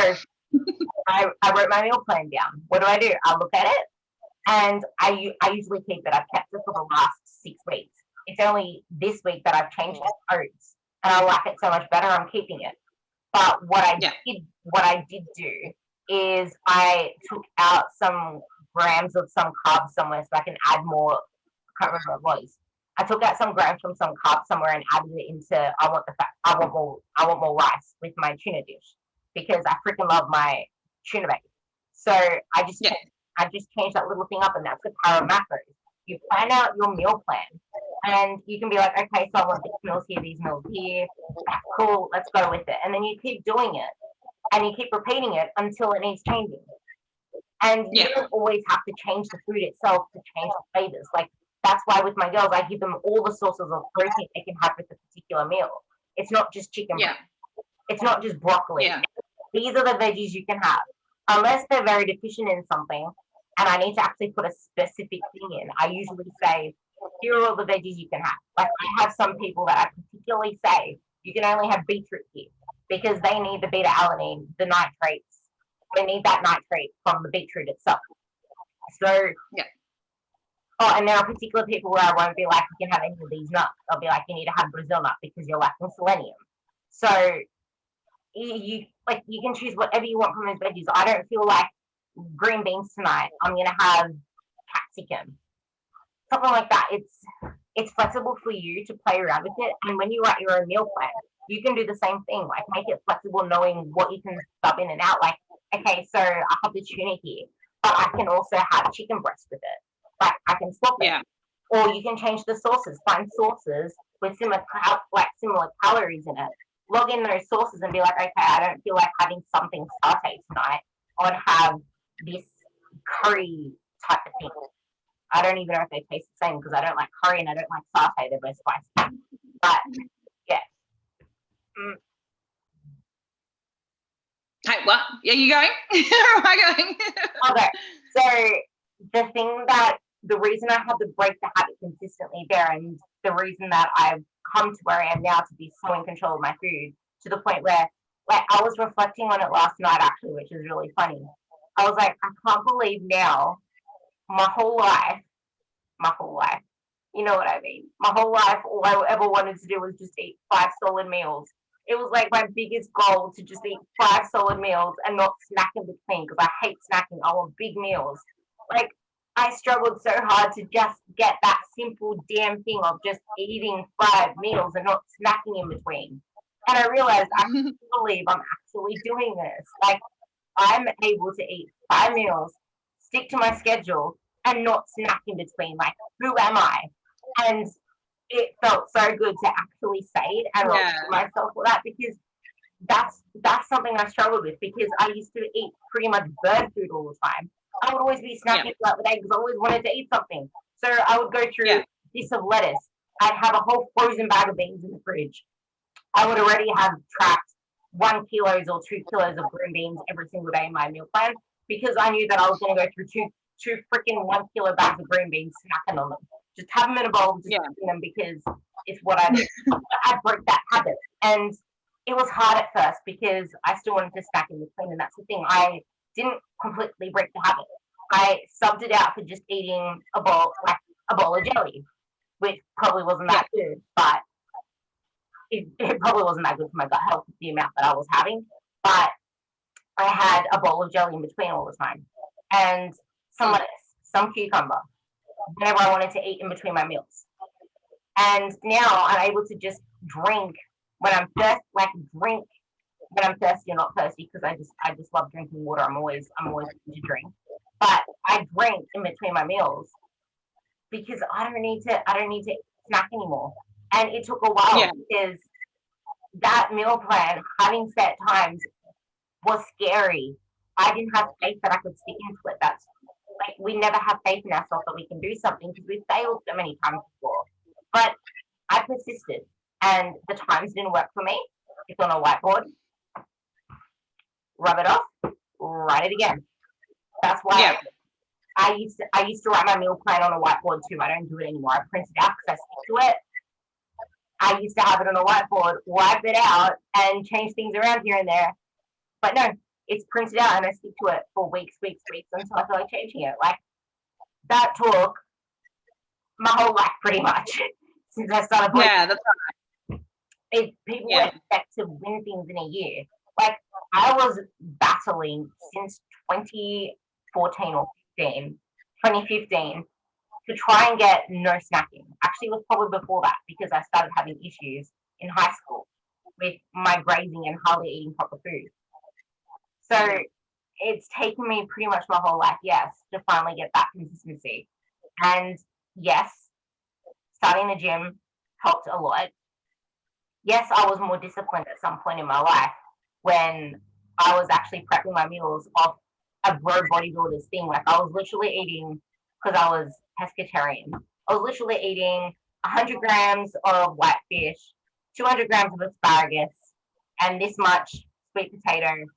I wrote my meal plan down. What do? I look at it, and I usually keep it. I've kept it for the last 6 weeks. It's only this week that I've changed the oats, and I like it so much better. I'm keeping it. But what I did do is I took out some grams of some carbs somewhere so I can add more. I can't remember what it was. I took out some grams from some carbs somewhere and added it into. I want more rice with my tuna dish because I freaking love my tuna bake. So I just changed that little thing up, and that's the power of macros. You plan out your meal plan, and you can be like, okay, so I want these meals here, these meals here. Cool, let's go with it. And then you keep doing it, and you keep repeating it until it needs changing. And you don't always have to change the food itself to change the flavors. Like, that's why with my girls, I give them all the sources of protein they can have with a particular meal. It's not just chicken. It's not just broccoli. These are the veggies you can have. Unless they're very deficient in something, and I need to actually put a specific thing in, I usually say, here are all the veggies you can have. Like, I have some people that I particularly say, you can only have beetroot here because they need the beta-alanine, the nitrates. They need that nitrate from the beetroot itself. So, and there are particular people where I won't be like, you can have any of these nuts. I'll be like, you need to have Brazil nut because you're lacking selenium. So you can choose whatever you want from those veggies. I don't feel like green beans tonight. I'm gonna have capsicum, something like that. It's flexible for you to play around with it. And when you write your own meal plan, you can do the same thing. Like, make it flexible, knowing what you can sub in and out. Like, okay, so I have the tuna here, but I can also have chicken breast with it. Like, I can swap it. Or you can change the sauces. Find sauces with similar calories in it. Log in those sauces and be like, okay, I don't feel like having something satay tonight. I would have this curry type of thing. I don't even know if they taste the same because I don't like curry and I don't like satay. They're both spicy. But yeah. Hey, what? Yeah, you going? Or am I going? Okay. So the reason I had to break the habit consistently there, and the reason that I've come to where I am now to be so in control of my food, to the point where, like, I was reflecting on it last night actually, which is really funny. I was like, I can't believe now, my whole life, you know what I mean? My whole life, all I ever wanted to do was just eat 5 solid meals. It was like my biggest goal to just eat 5 solid meals and not snack in between, because I hate snacking. I want big meals. Like, I struggled so hard to just get that simple damn thing of just eating 5 meals and not snacking in between. And I realized I can't believe I'm actually doing this. Like, I'm able to eat 5 meals, stick to my schedule, and not snack in between. Like, who am I? And it felt so good to actually say it and reward Yeah. myself for that, because that's something I struggled with, because I used to eat pretty much bird food all the time. I would always be snacking throughout the day because I always wanted to eat something. So I would go through this of lettuce. I'd have a whole frozen bag of beans in the fridge. I would already have tracked 1 kilos or 2 kilos of green beans every single day in my meal plan, because I knew that I was going to go through two freaking 1 kilo bags of green beans, snacking on them. Just have them in a bowl, just eating them because it's what I do. I broke that habit, and it was hard at first because I still wanted to snack in between, and that's the thing. I didn't completely break the habit. I subbed it out for just eating a bowl of jelly, which probably wasn't that good, but it probably wasn't that good for my gut health, the amount that I was having. But I had a bowl of jelly in between all the time, and some lettuce, some cucumber, whenever I wanted to eat in between my meals. And now I'm able to just drink when I'm drink when I'm thirsty or not thirsty, because I just love drinking water. I'm always going to drink, but I drink in between my meals because I don't need to snack anymore. And it took a while because that meal plan, having set times, was scary. I didn't have faith that I could stick into it. That's like, we never have faith in ourselves that we can do something because we've failed so many times before. But I persisted, and the times didn't work for me. It's on a whiteboard. Rub it off. Write it again. That's why I used to write my meal plan on a whiteboard too. I don't do it anymore. I print it out because I stick to it. I used to have it on a whiteboard, wipe it out, and change things around here and there. But no, it's printed out, and I stick to it for weeks until I feel like changing it. Like, that took my whole life pretty much since I started playing. Yeah, that's right. If people expect to win things in a year, like, I was battling since 2014 or 2015 to try and get no snacking. Actually, it was probably before that, because I started having issues in high school with my grazing and hardly eating proper food. So it's taken me pretty much my whole life, to finally get that consistency. And yes, starting the gym helped a lot. Yes, I was more disciplined at some point in my life when I was actually prepping my meals off a bro bodybuilder's thing. Like, I was literally eating, because I was pescatarian, I was literally eating 100 grams of white fish, 200 grams of asparagus, and this much sweet potato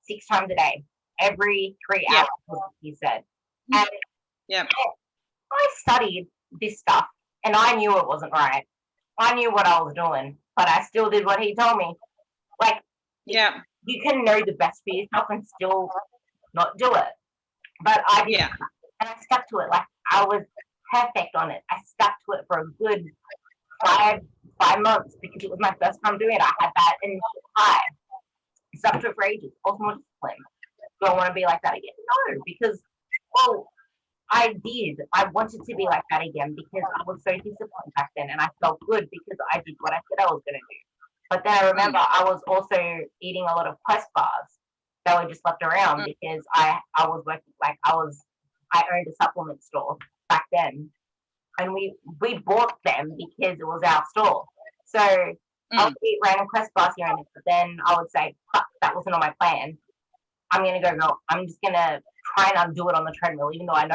6 times a day, every 3 hours, he said. And I studied this stuff, and I knew it wasn't right. I knew what I was doing, but I still did what he told me. Like, you can know the best for yourself and still not do it. But I did, and I stuck to it. Like, I was perfect on it. I stuck to it for a good five months because it was my first time doing it. I had that initial high. Stuck to it for ages. Also more disciplined. Do I want to be like that again? No, because, well, I did. I wanted to be like that again because I was so disciplined back then, and I felt good because I did what I said I was going to do. But then I remember I was also eating a lot of Quest bars that were just left around because I was working, like, I owned a supplement store back then, and we bought them because it was our store. So I would eat random Quest bars here and there, but then I would say, that wasn't on my plan. I'm just gonna try and undo it on the treadmill, even though I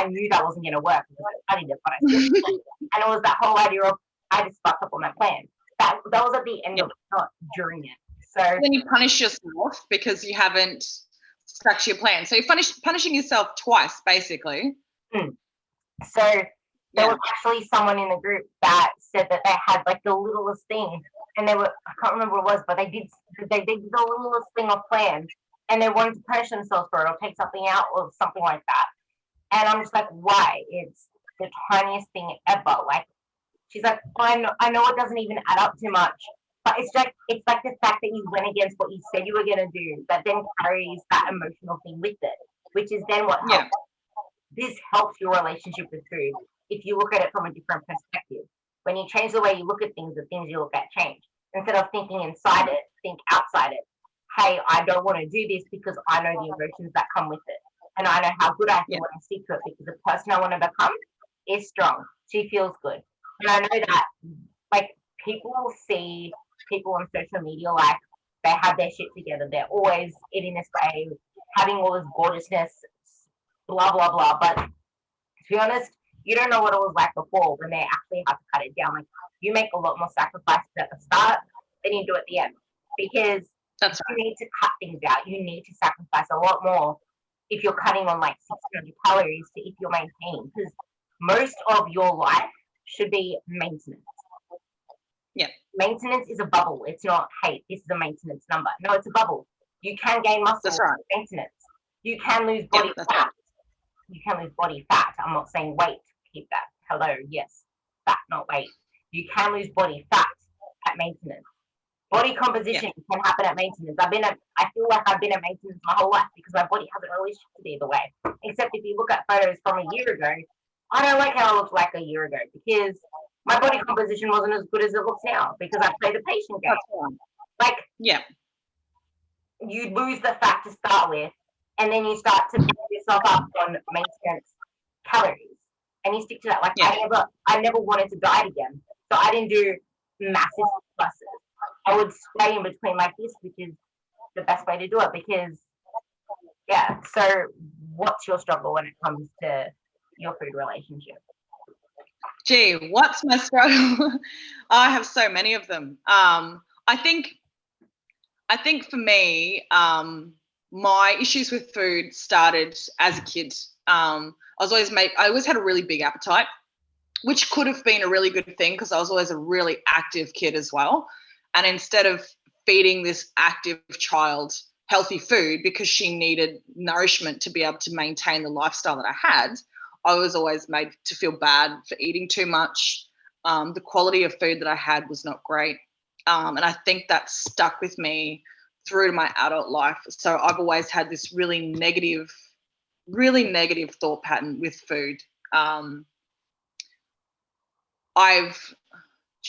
knew that wasn't gonna work because I studied it, but I still did. And it was that whole idea of, I just fucked up on my plan. That was at the end of it, not during it. So then you punish yourself because you haven't stuck to your plan. So you're punishing yourself twice, basically. So there was actually someone in the group that said that they had, like, the littlest thing, and I can't remember what it was, but they did the littlest thing off plan, and they wanted to punish themselves for it or take something out or something like that. And I'm just like, why? It's the tiniest thing ever. Like, she's like, I know it doesn't even add up too much, but it's like the fact that you went against what you said you were gonna do that then carries that emotional thing with it, which is then what helps. This helps your relationship with food if you look at it from a different perspective. When you change the way you look at things, the things you look at change. Instead of thinking inside it, think outside it. Hey, I don't want to do this because I know the emotions that come with it. And I know how good I feel when I stick to it because the person I want to become is strong. She feels good. And I know that, like, people will see people on social media, like, they have their shit together. They're always eating this way, having all this gorgeousness, blah, blah, blah. But to be honest, you don't know what it was like before when they actually have to cut it down. Like, you make a lot more sacrifices at the start than you do at the end because That's you right. need to cut things out. You need to sacrifice a lot more if you're cutting on like 600 calories to if you're maintaining, because most of your life should be maintenance. Yeah. Maintenance is a bubble. It's not, hey, this is a maintenance number. No, it's a bubble. You can gain muscle That's right. with maintenance. You can lose Yeah, body that's fat. right. You can lose body fat. I'm not saying weight. Keep that. Hello, yes, fat, not weight. You can lose body fat at maintenance. Body composition can happen at maintenance. I feel like I've been at maintenance my whole life because my body hasn't really shifted either way. Except if you look at photos from a year ago, I don't like how I looked like a year ago because my body composition wasn't as good as it looks now because I played a patient game. That's right. Like, Yeah. you lose the fat to start with, and then you start to build yourself up on maintenance calories, and you stick to that. Like, Yeah. I never wanted to diet again, so I didn't do massive pluses. I would stay in between like this, which is the best way to do it because, yeah. So, what's your struggle when it comes to your food relationship? Gee, what's my struggle? I have so many of them. I think for me, my issues with food started as a kid. I always had a really big appetite, which could have been a really good thing because I was always a really active kid as well. And instead of feeding this active child healthy food because she needed nourishment to be able to maintain the lifestyle that I had, I was always made to feel bad for eating too much. The quality of food that I had was not great. And I think that stuck with me through to my adult life. So I've always had this really negative thought pattern with food.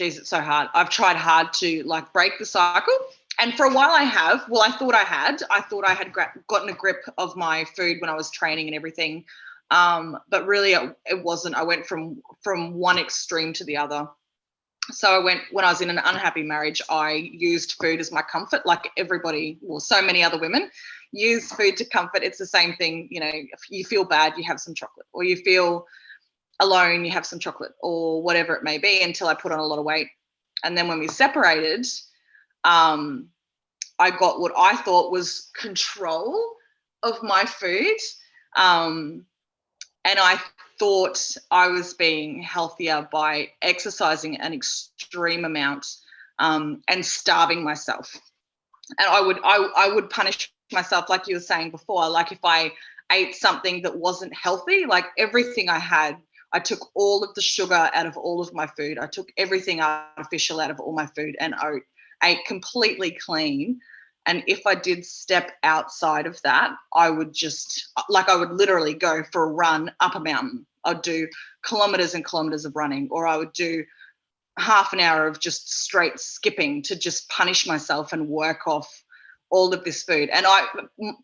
It's so hard. I've tried hard to like break the cycle. And for a while I have. Well, I thought I had. I thought I had gotten a grip of my food when I was training and everything. But really it wasn't. I went from one extreme to the other. So when I was in an unhappy marriage, I used food as my comfort, like everybody, well, so many other women use food to comfort. It's the same thing. You know, if you feel bad, you have some chocolate, or you feel alone, you have some chocolate, or whatever it may be, until I put on a lot of weight. And then when we separated, I got what I thought was control of my food. And I thought I was being healthier by exercising an extreme amount and starving myself. And I would punish myself, like you were saying before. Like if I ate something that wasn't healthy, like everything I had, I took all of the sugar out of all of my food. I took everything artificial out of all my food and ate completely clean. And if I did step outside of that, I would literally go for a run up a mountain. I'd do kilometers and kilometers of running, or I would do half an hour of just straight skipping to just punish myself and work off all of this food. And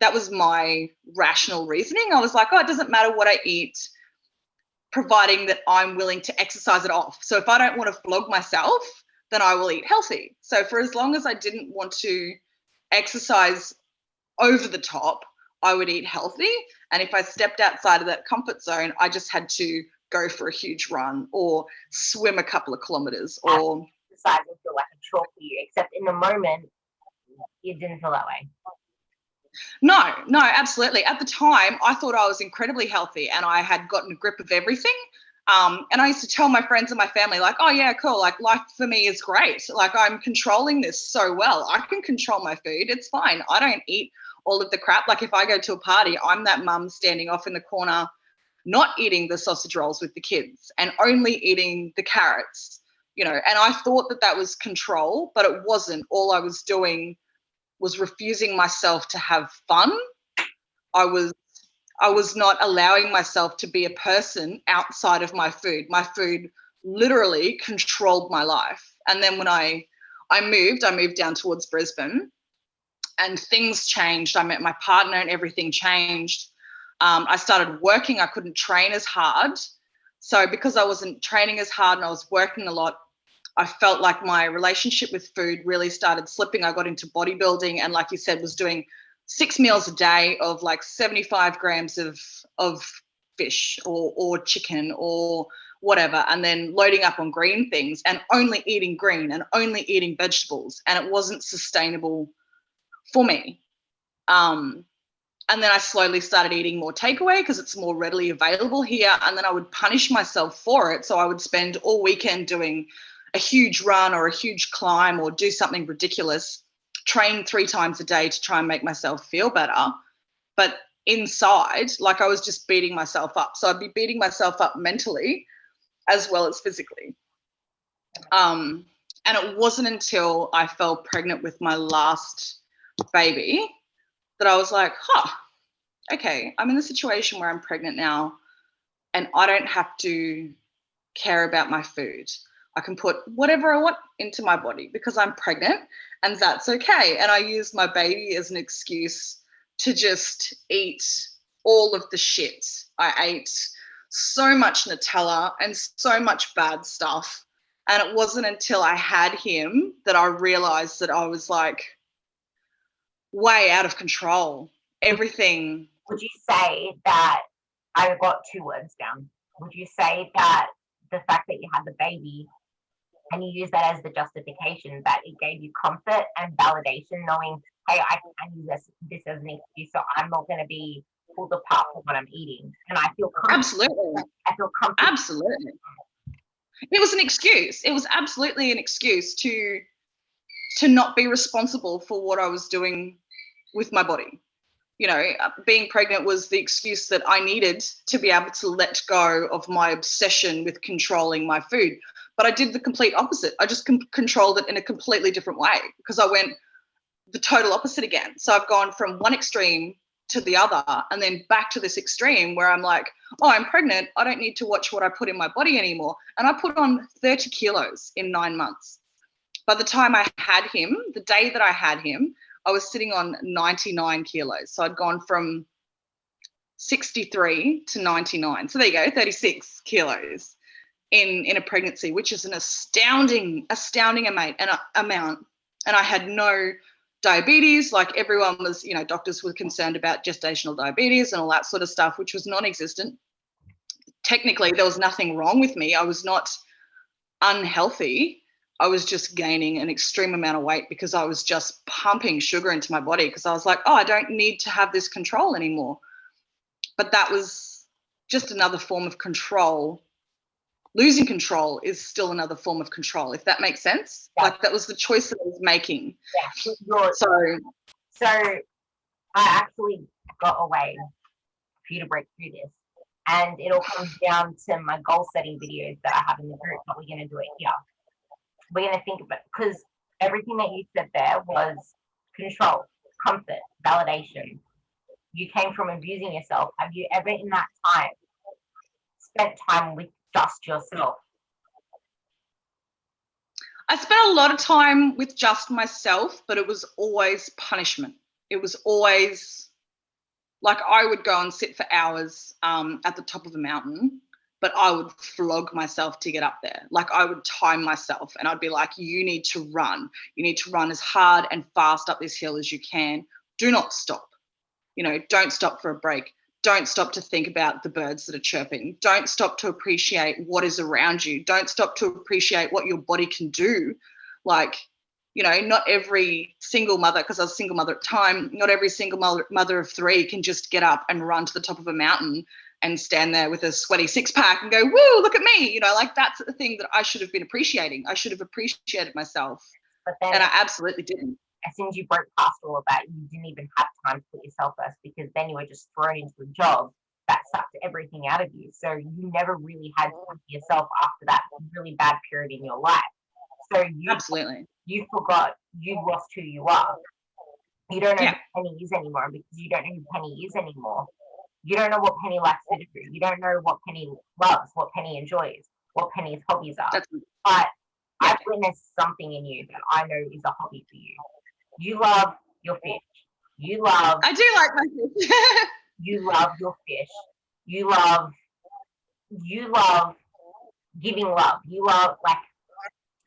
that was my rational reasoning. I was like, oh, it doesn't matter what I eat, providing that I'm willing to exercise it off. So if I don't want to flog myself, then I will eat healthy. So for as long as I didn't want to exercise over the top, I would eat healthy. And if I stepped outside of that comfort zone, I just had to go for a huge run or swim a couple of kilometers. Or exercise and feel like a chore for you, except in the moment, you didn't feel that way. No, absolutely. At the time, I thought I was incredibly healthy and I had gotten a grip of everything. And I used to tell my friends and my family, like, oh, yeah, cool. Like, life for me is great. Like, I'm controlling this so well. I can control my food. It's fine. I don't eat all of the crap. Like, if I go to a party, I'm that mum standing off in the corner, not eating the sausage rolls with the kids and only eating the carrots, you know. And I thought that was control, but it wasn't. All I was doing was refusing myself to have fun. I was not allowing myself to be a person outside of my food. My food literally controlled my life. And then when I I moved down towards Brisbane, and things changed. I met my partner and everything changed. I started working. I couldn't train as hard. So because I wasn't training as hard and I was working a lot, I felt like my relationship with food really started slipping. I got into bodybuilding and, like you said, was doing 6 meals a day of like 75 grams of fish or chicken or whatever, and then loading up on green things and only eating green and only eating vegetables. And it wasn't sustainable for me. And then I slowly started eating more takeaway because it's more readily available here. And then I would punish myself for it. So I would spend all weekend doing a huge run or a huge climb or do something ridiculous, train 3 times a day to try and make myself feel better. But inside, like, I was just beating myself up. So I'd be beating myself up mentally as well as physically. And it wasn't until I fell pregnant with my last baby that I was like, okay, I'm in the situation where I'm pregnant now and I don't have to care about my food. I can put whatever I want into my body because I'm pregnant, and that's okay. And I used my baby as an excuse to just eat all of the shit. I ate so much Nutella and so much bad stuff. And it wasn't until I had him that I realized that I was like way out of control. Everything. Would you say that, I got 2 words down, would you say that the fact that you had the baby and you use that as the justification, that it gave you comfort and validation, knowing, hey, I can use this as an excuse, so I'm not going to be pulled apart for what I'm eating, and I feel comfortable. Absolutely. I feel comfortable. Absolutely. It was an excuse. It was absolutely an excuse to not be responsible for what I was doing with my body. You know, being pregnant was the excuse that I needed to be able to let go of my obsession with controlling my food. But I did the complete opposite. I just controlled it in a completely different way because I went the total opposite again. So I've gone from one extreme to the other and then back to this extreme where I'm like, oh, I'm pregnant. I don't need to watch what I put in my body anymore. And I put on 30 kilos in 9 months. By the time I had him, the day that I had him, I was sitting on 99 kilos. So I'd gone from 63 to 99. So there you go, 36 kilos in a pregnancy, which is an astounding amount. And I had no diabetes. Like, everyone was, you know, doctors were concerned about gestational diabetes and all that sort of stuff, which was non-existent. Technically, there was nothing wrong with me. I was not unhealthy. I was just gaining an extreme amount of weight because I was just pumping sugar into my body because I was like, oh, I don't need to have this control anymore. But that was just another form of control. Losing control is still another form of control, if that makes sense. Yeah. Like, that was the choice that I was making. Yeah. So I actually got a way for you to break through this. And it all comes down to my goal setting videos that I have in the group, but we're going to do it here. We're going to think about, because everything that you said there was control, comfort, validation. You came from abusing yourself. Have you ever in that time spent time with just yourself? I spent a lot of time with just myself, but it was always punishment. It was always like I would go and sit for hours at the top of a mountain, but I would flog myself to get up there. Like, I would time myself and I'd be like, you need to run. You need to run as hard and fast up this hill as you can. Do not stop. You know, don't stop for a break. Don't stop to think about the birds that are chirping. Don't stop to appreciate what is around you. Don't stop to appreciate what your body can do. Like, you know, not every single mother, because I was a single mother at the time, not every single mother of 3 can just get up and run to the top of a mountain and stand there with a sweaty 6-pack and go, woo, look at me. You know, like, that's the thing that I should have been appreciating. I should have appreciated myself. But then, and I absolutely didn't. As soon as you broke past all of that, you didn't even have time to put yourself first, because then you were just thrown into a job that sucked everything out of you. So you never really had time for yourself after that really bad period in your life. So you forgot, you lost who you are. You don't know who Penny is anymore, because you don't know who Penny is anymore. You don't know what Penny likes to do. You don't know what Penny loves, what Penny enjoys, what Penny's hobbies are. But Yeah. I've witnessed something in you that I know is a hobby for you. You love your fish. I do like my fish. You love your fish. You love giving love. You love, like,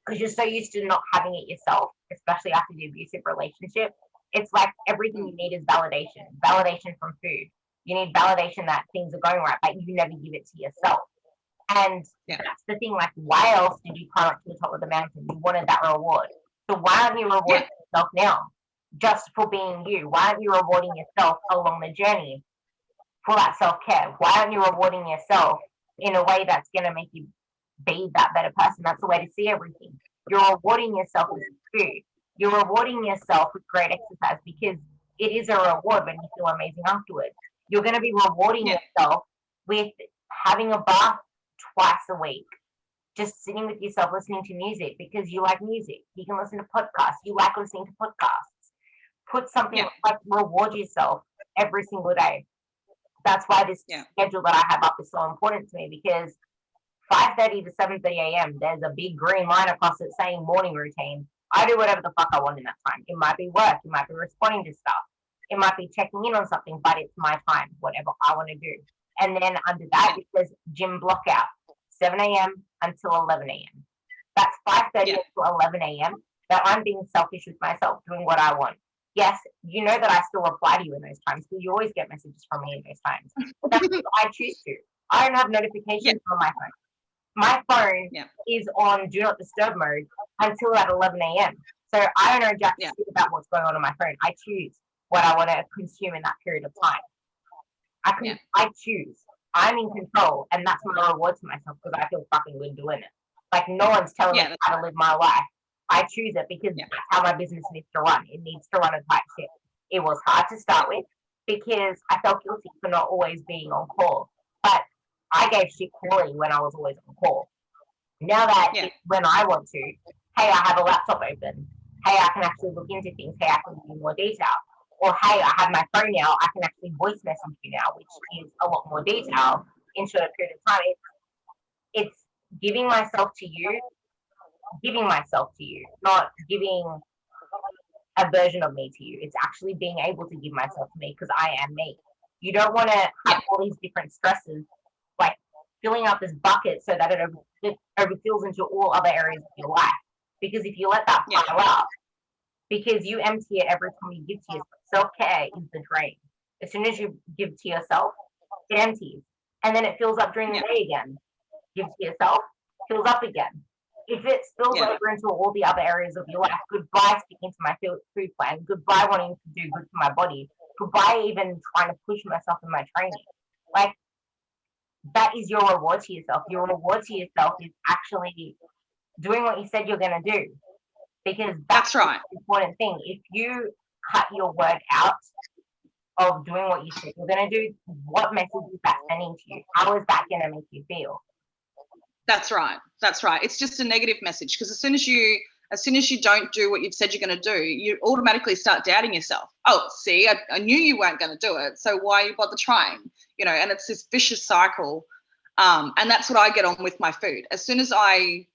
because you're so used to not having it yourself, especially after the abusive relationship. It's like everything you need is validation from food. You need validation that things are going right, but you never give it to yourself. And that's the thing, like, why else did you climb up to the top of the mountain? You wanted that reward. So why aren't you rewarding yourself now just for being you? Why aren't you rewarding yourself along the journey for that self-care? Why aren't you rewarding yourself in a way that's going to make you be that better person? That's the way to see everything. You're rewarding yourself with food. You're rewarding yourself with great exercise, because it is a reward when you feel amazing afterwards. You're going to be rewarding yourself with having a bath twice a week, just sitting with yourself listening to music because you like music. You can listen to podcasts. You like listening to podcasts. Put something like, reward yourself every single day. That's why this schedule that I have up is so important to me, because 5:30 to 7:30 a.m. there's a big green line across it saying morning routine. I do whatever the fuck I want in that time. It might be work. It might be responding to stuff. It might be checking in on something, but it's my time, whatever I want to do. And then under that, it says gym block out, 7 a.m. until 11 a.m. That's 5:30 until 11 a.m. that I'm being selfish with myself, doing what I want. Yes, you know that I still reply to you in those times, because you always get messages from me in those times. But that's what I choose to. I don't have notifications on my phone. My phone is on do not disturb mode until at 11 a.m. So I don't know jack shit about what's going on my phone. I choose what I want to consume in that period of time. I choose. I'm in control, and that's my reward to myself, because I feel fucking good doing it. Like, no one's telling me how to live my life. I choose it because that's how my business needs to run. It needs to run a tight ship. It was hard to start with because I felt guilty for not always being on call. But I gave shit quality when I was always on call. Now that when I want to, hey, I have a laptop open. Hey, I can actually look into things. Hey, I can look in more detail. Or hey, I have my phone now. I can actually voice message you now, which is a lot more detail in a short period of time. It's giving myself to you, not giving a version of me to you. It's actually being able to give myself to me, because I am me. You don't want to have all these different stresses, like filling up this bucket so that it overfills into all other areas of your life. Because if you let that pile up, because you empty it every time you give to yourself. Self-care is the drain. As soon as you give to yourself, it empties. And then it fills up during the day again. Give to yourself, fills up again. If it spills over into all the other areas of your life, goodbye sticking to my food plan, goodbye wanting to do good to my body, goodbye even trying to push myself in my training. Like, that is your reward to yourself. Your reward to yourself is actually doing what you said you're going to do. Because that's right. The important thing. If you cut your word out of doing what you said you're going to do, what message is that sending to you? How is that going to make you feel? That's right. It's just a negative message, because as soon as you don't do what you've said you're going to do, you automatically start doubting yourself. Oh, see, I knew you weren't going to do it, so why you bother trying? And it's this vicious cycle. And that's what I get on with my food. As soon as I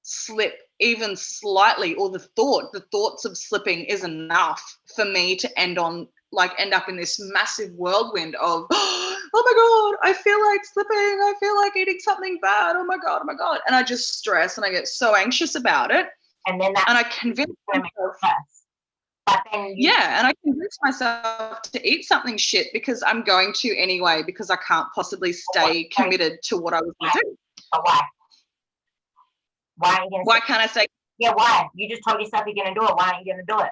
slip even slightly, or the thoughts of slipping is enough for me to end up in this massive whirlwind of, oh my God, I feel like slipping. I feel like eating something bad. Oh my God. And I just stress and I get so anxious about it. And then I convince myself. And I convince myself to eat something shit because I'm going to anyway, because I can't possibly stay committed to what I was going to do. But why? Why aren't you going to? Why can't I say? Yeah, why? You just told yourself you're going to do it. Why aren't you going to do it?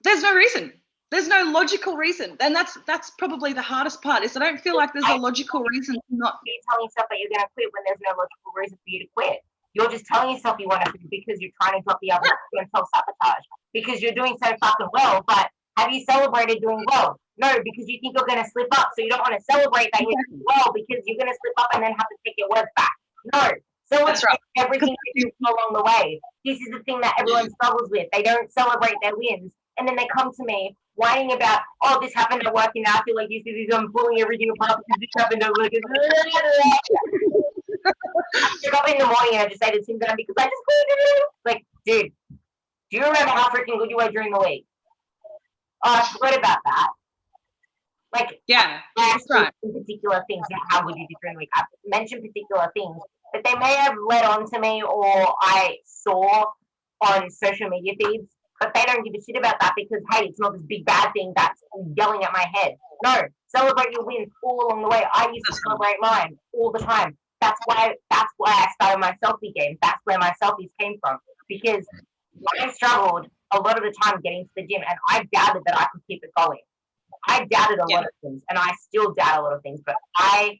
There's no reason. There's no logical reason. And that's probably the hardest part, is I don't feel like there's a logical reason to not. You're telling yourself that you're going to quit when there's no logical reason for you to quit. You're just telling yourself you want to quit because you're trying to drop the other and self-sabotage. Because you're doing so fucking well, but have you celebrated doing well? No, because you think you're going to slip up, so you don't want to celebrate that you're doing well, because you're going to slip up and then have to take your words back. No, celebrate everything you do along the way. This is the thing that everyone struggles with. They don't celebrate their wins, and then they come to me whining about, oh, this happened at work, and I feel like this is, I'm pulling everything apart because this happened at work. wake up in the morning and I just say to Tim that I'm because I just cleaned it. Like, dude, do you remember how freaking good you were during the week? Oh, I forgot about that. Like, Yeah, I that's right. particular things, not how would you do during the week. I mentioned particular things that they may have led on to me or I saw on social media feeds, but they don't give a shit about that because, hey, it's not this big bad thing that's yelling at my head. No, celebrate your wins all along the way. I used to celebrate mine all the time. That's why I started my selfie game. That's where my selfies came from because I struggled a lot of the time getting to the gym and I doubted that I could keep it going. I doubted a lot of things and I still doubt a lot of things, but I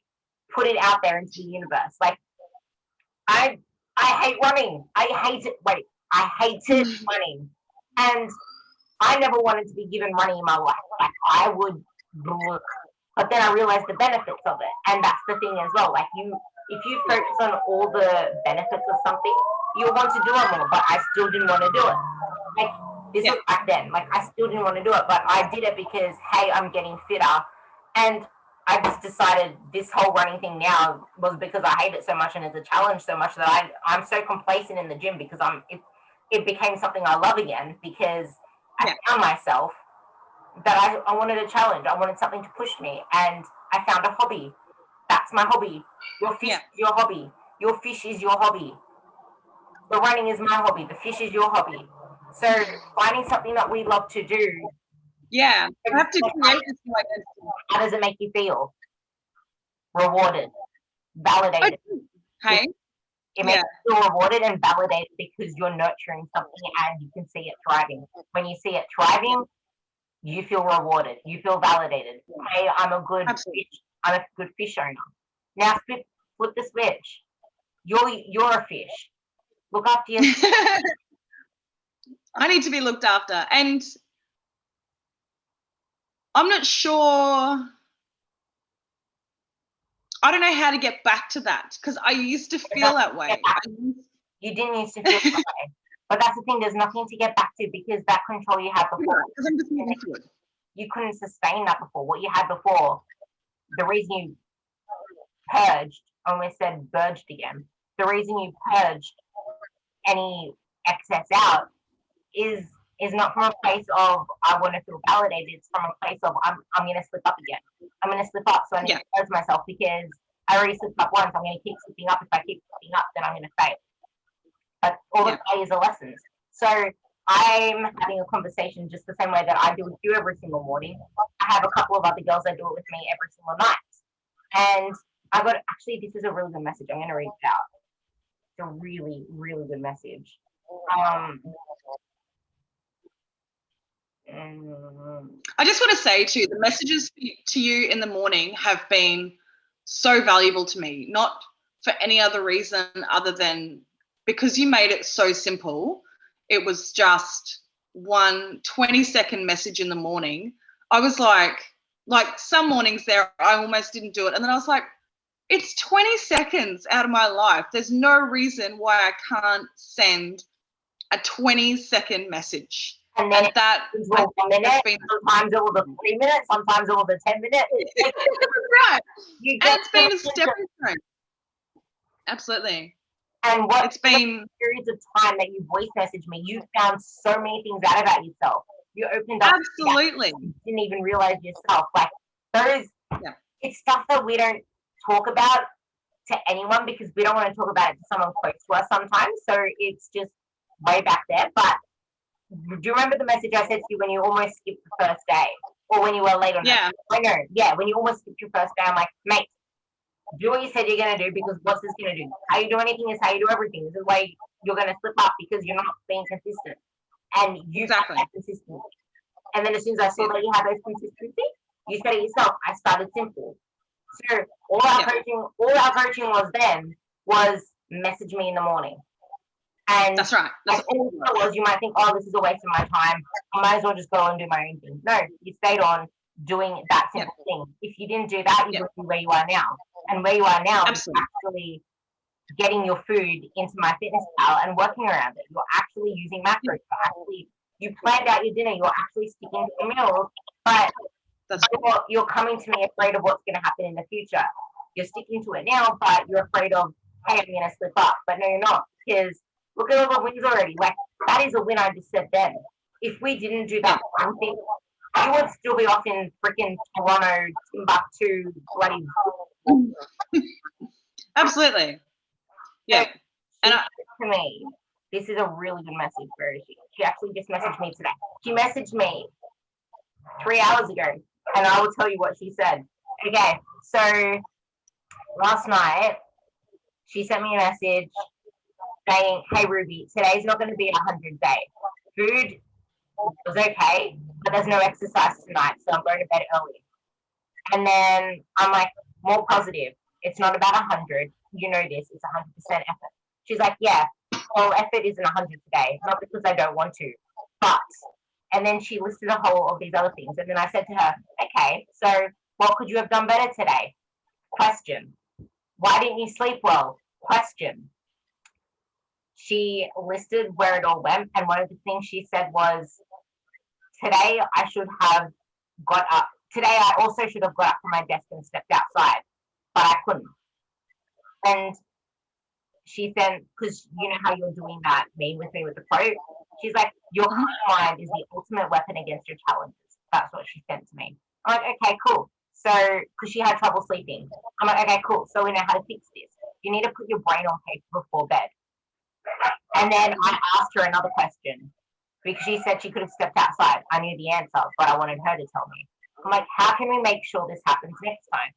put it out there into the universe. Like I hate running. I hate it. Wait, I hated running. And I never wanted to be given money in my life. Like I would look. But then I realized the benefits of it. And that's the thing as well. Like if you focus on all the benefits of something, you'll want to do it more. But I still didn't want to do it. Like this was back then. Like I still didn't want to do it, but I did it because hey, I'm getting fitter. And I just decided this whole running thing now was because I hate it so much and it's a challenge so much that I'm so complacent in the gym because it became something I love again because I found myself that I wanted a challenge. I wanted something to push me and I found a hobby. That's my hobby. Your fish is your hobby. Your fish is your hobby. The running is my hobby. The fish is your hobby. So finding something that we love to do. Yeah, I have to create this new identity. How does it make you feel? Rewarded, validated. Hey, it makes you feel rewarded and validated because you're nurturing something and you can see it thriving. When you see it thriving, you feel rewarded. You feel validated. Hey, I'm a good fish. I'm a good fish owner. Now flip the switch. You're a fish. Look after yourself. I need to be looked after. And I'm not sure. I don't know how to get back to that because I used to feel that way. You didn't used to feel that way. But that's the thing, there's nothing to get back to because that control you had before. Because I'm just used to it. You couldn't sustain that before. What you had before, the reason you purged, I almost said purged again, the reason you purged any excess out is not from a place of I want to feel validated. It's from a place of I'm going to slip up again. I'm going to slip up, so I need to purge myself because I already slipped up once. I'm going to keep slipping up. If I keep slipping up, then I'm going to fail. But all the failures are lessons. So I'm having a conversation just the same way that I do with you every single morning. I have a couple of other girls that do it with me every single night. And I got actually this is a really good message. I'm going to read it out. It's a really, really good message. I just want to say too, the messages to you in the morning have been so valuable to me, not for any other reason other than because you made it so simple. It was just one 20-second message in the morning. I was like some mornings there, I almost didn't do it. And then I was like, it's 20 seconds out of my life. There's no reason why I can't send a 20-second message. And that sometimes it will be 3 minutes, sometimes it will be 10 minutes. Right. And it's been a stepping stone. Absolutely. And it's been periods of time that you voice messaged me, you found so many things out about yourself. You opened up. Absolutely. You didn't even realize yourself. Like those, it's stuff that we don't talk about to anyone because we don't want to talk about it to someone close to us sometimes. So it's just way back there. But do you remember the message I said to you when you almost skipped the first day or when you were late on that? I know. Yeah, when you almost skipped your first day, I'm like, mate, do what you said you're going to do because what's this going to do? How you do anything is how you do everything. This is why you're going to slip up because you're not being consistent. And you got that consistency. And then as soon as I saw that you had those consistency, you said it yourself, I started simple. So all our coaching was then was message me in the morning. And that's right. That's all it was. You might think, oh, this is a waste of my time. I might as well just go and do my own thing. No, you stayed on doing that simple thing. If you didn't do that, you wouldn't be where you are now. And where you are now is actually getting your food into my fitness pal and working around it. You're actually using macros. You planned out your dinner. You're actually sticking to your meals, but you're coming to me afraid of what's going to happen in the future. You're sticking to it now, but you're afraid of hey, I'm gonna slip up, but no, you're not, because look at all the wins already. Like that is a win I just said then. If we didn't do that one thing, you would still be off in freaking Toronto, Timbuktu, bloody. Absolutely. Yeah. She said to me, this is a really good message for her. She actually just messaged me today. She messaged me 3 hours ago, and I will tell you what she said. Okay, so last night she sent me a message saying, "Hey Ruby, today's not going to be a 100 day. Food was okay, but there's no exercise tonight, so I'm going to bed early." And then I'm like, more positive. It's not about 100. You know this. It's 100% effort. She's like, yeah, well, effort isn't 100 today. Not because I don't want to, but. And then she listed a whole of these other things. And then I said to her, okay, so what could you have done better today? Question. Why didn't you sleep well? Question. She listed where it all went. And one of the things she said was, today I should have got up. Today I also should have got up from my desk and stepped outside, but I couldn't. And she said, because you know how you're doing that meme with me with the quote, she's like, your mind is the ultimate weapon against your challenges. That's what she sent to me. I'm like, okay, cool. So, because she had trouble sleeping. I'm like, okay, cool. So we know how to fix this. You need to put your brain on paper before bed. And then I asked her another question because she said she could have stepped outside. I knew the answer, but I wanted her to tell me. I'm like, how can we make sure this happens next time?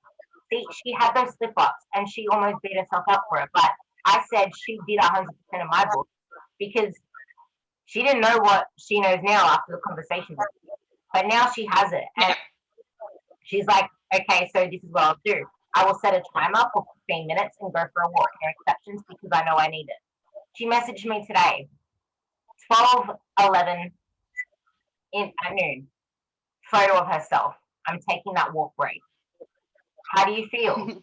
See, she had those slip ups and she almost beat herself up for it. But I said she did 100% of my book because she didn't know what she knows now after the conversation with me. But now she has it. And she's like, okay, so this is what I'll do. I will set a timer for 15 minutes and go for a walk. No exceptions because I know I need it. She messaged me today, 12:11 at noon. Photo of herself. I'm taking that walk break. How do you feel?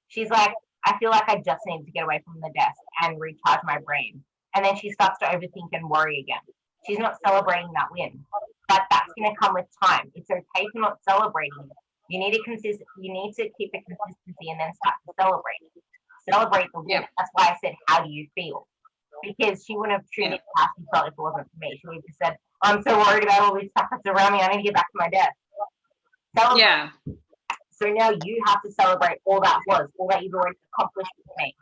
She's like, I feel like I just need to get away from the desk and recharge my brain. And then she starts to overthink and worry again. She's not celebrating that win, but that's going to come with time. It's okay to not celebrating it. You need to keep the consistency and then start to celebrate it. Celebrate the win. Yeah. That's why I said, how do you feel? Because she wouldn't have treated how she felt if it wasn't for me. She would have just said, I'm so worried about all these stuff that's around me. I need to get back to my desk. Celebrate. Yeah. So now you have to celebrate all that you've already accomplished with me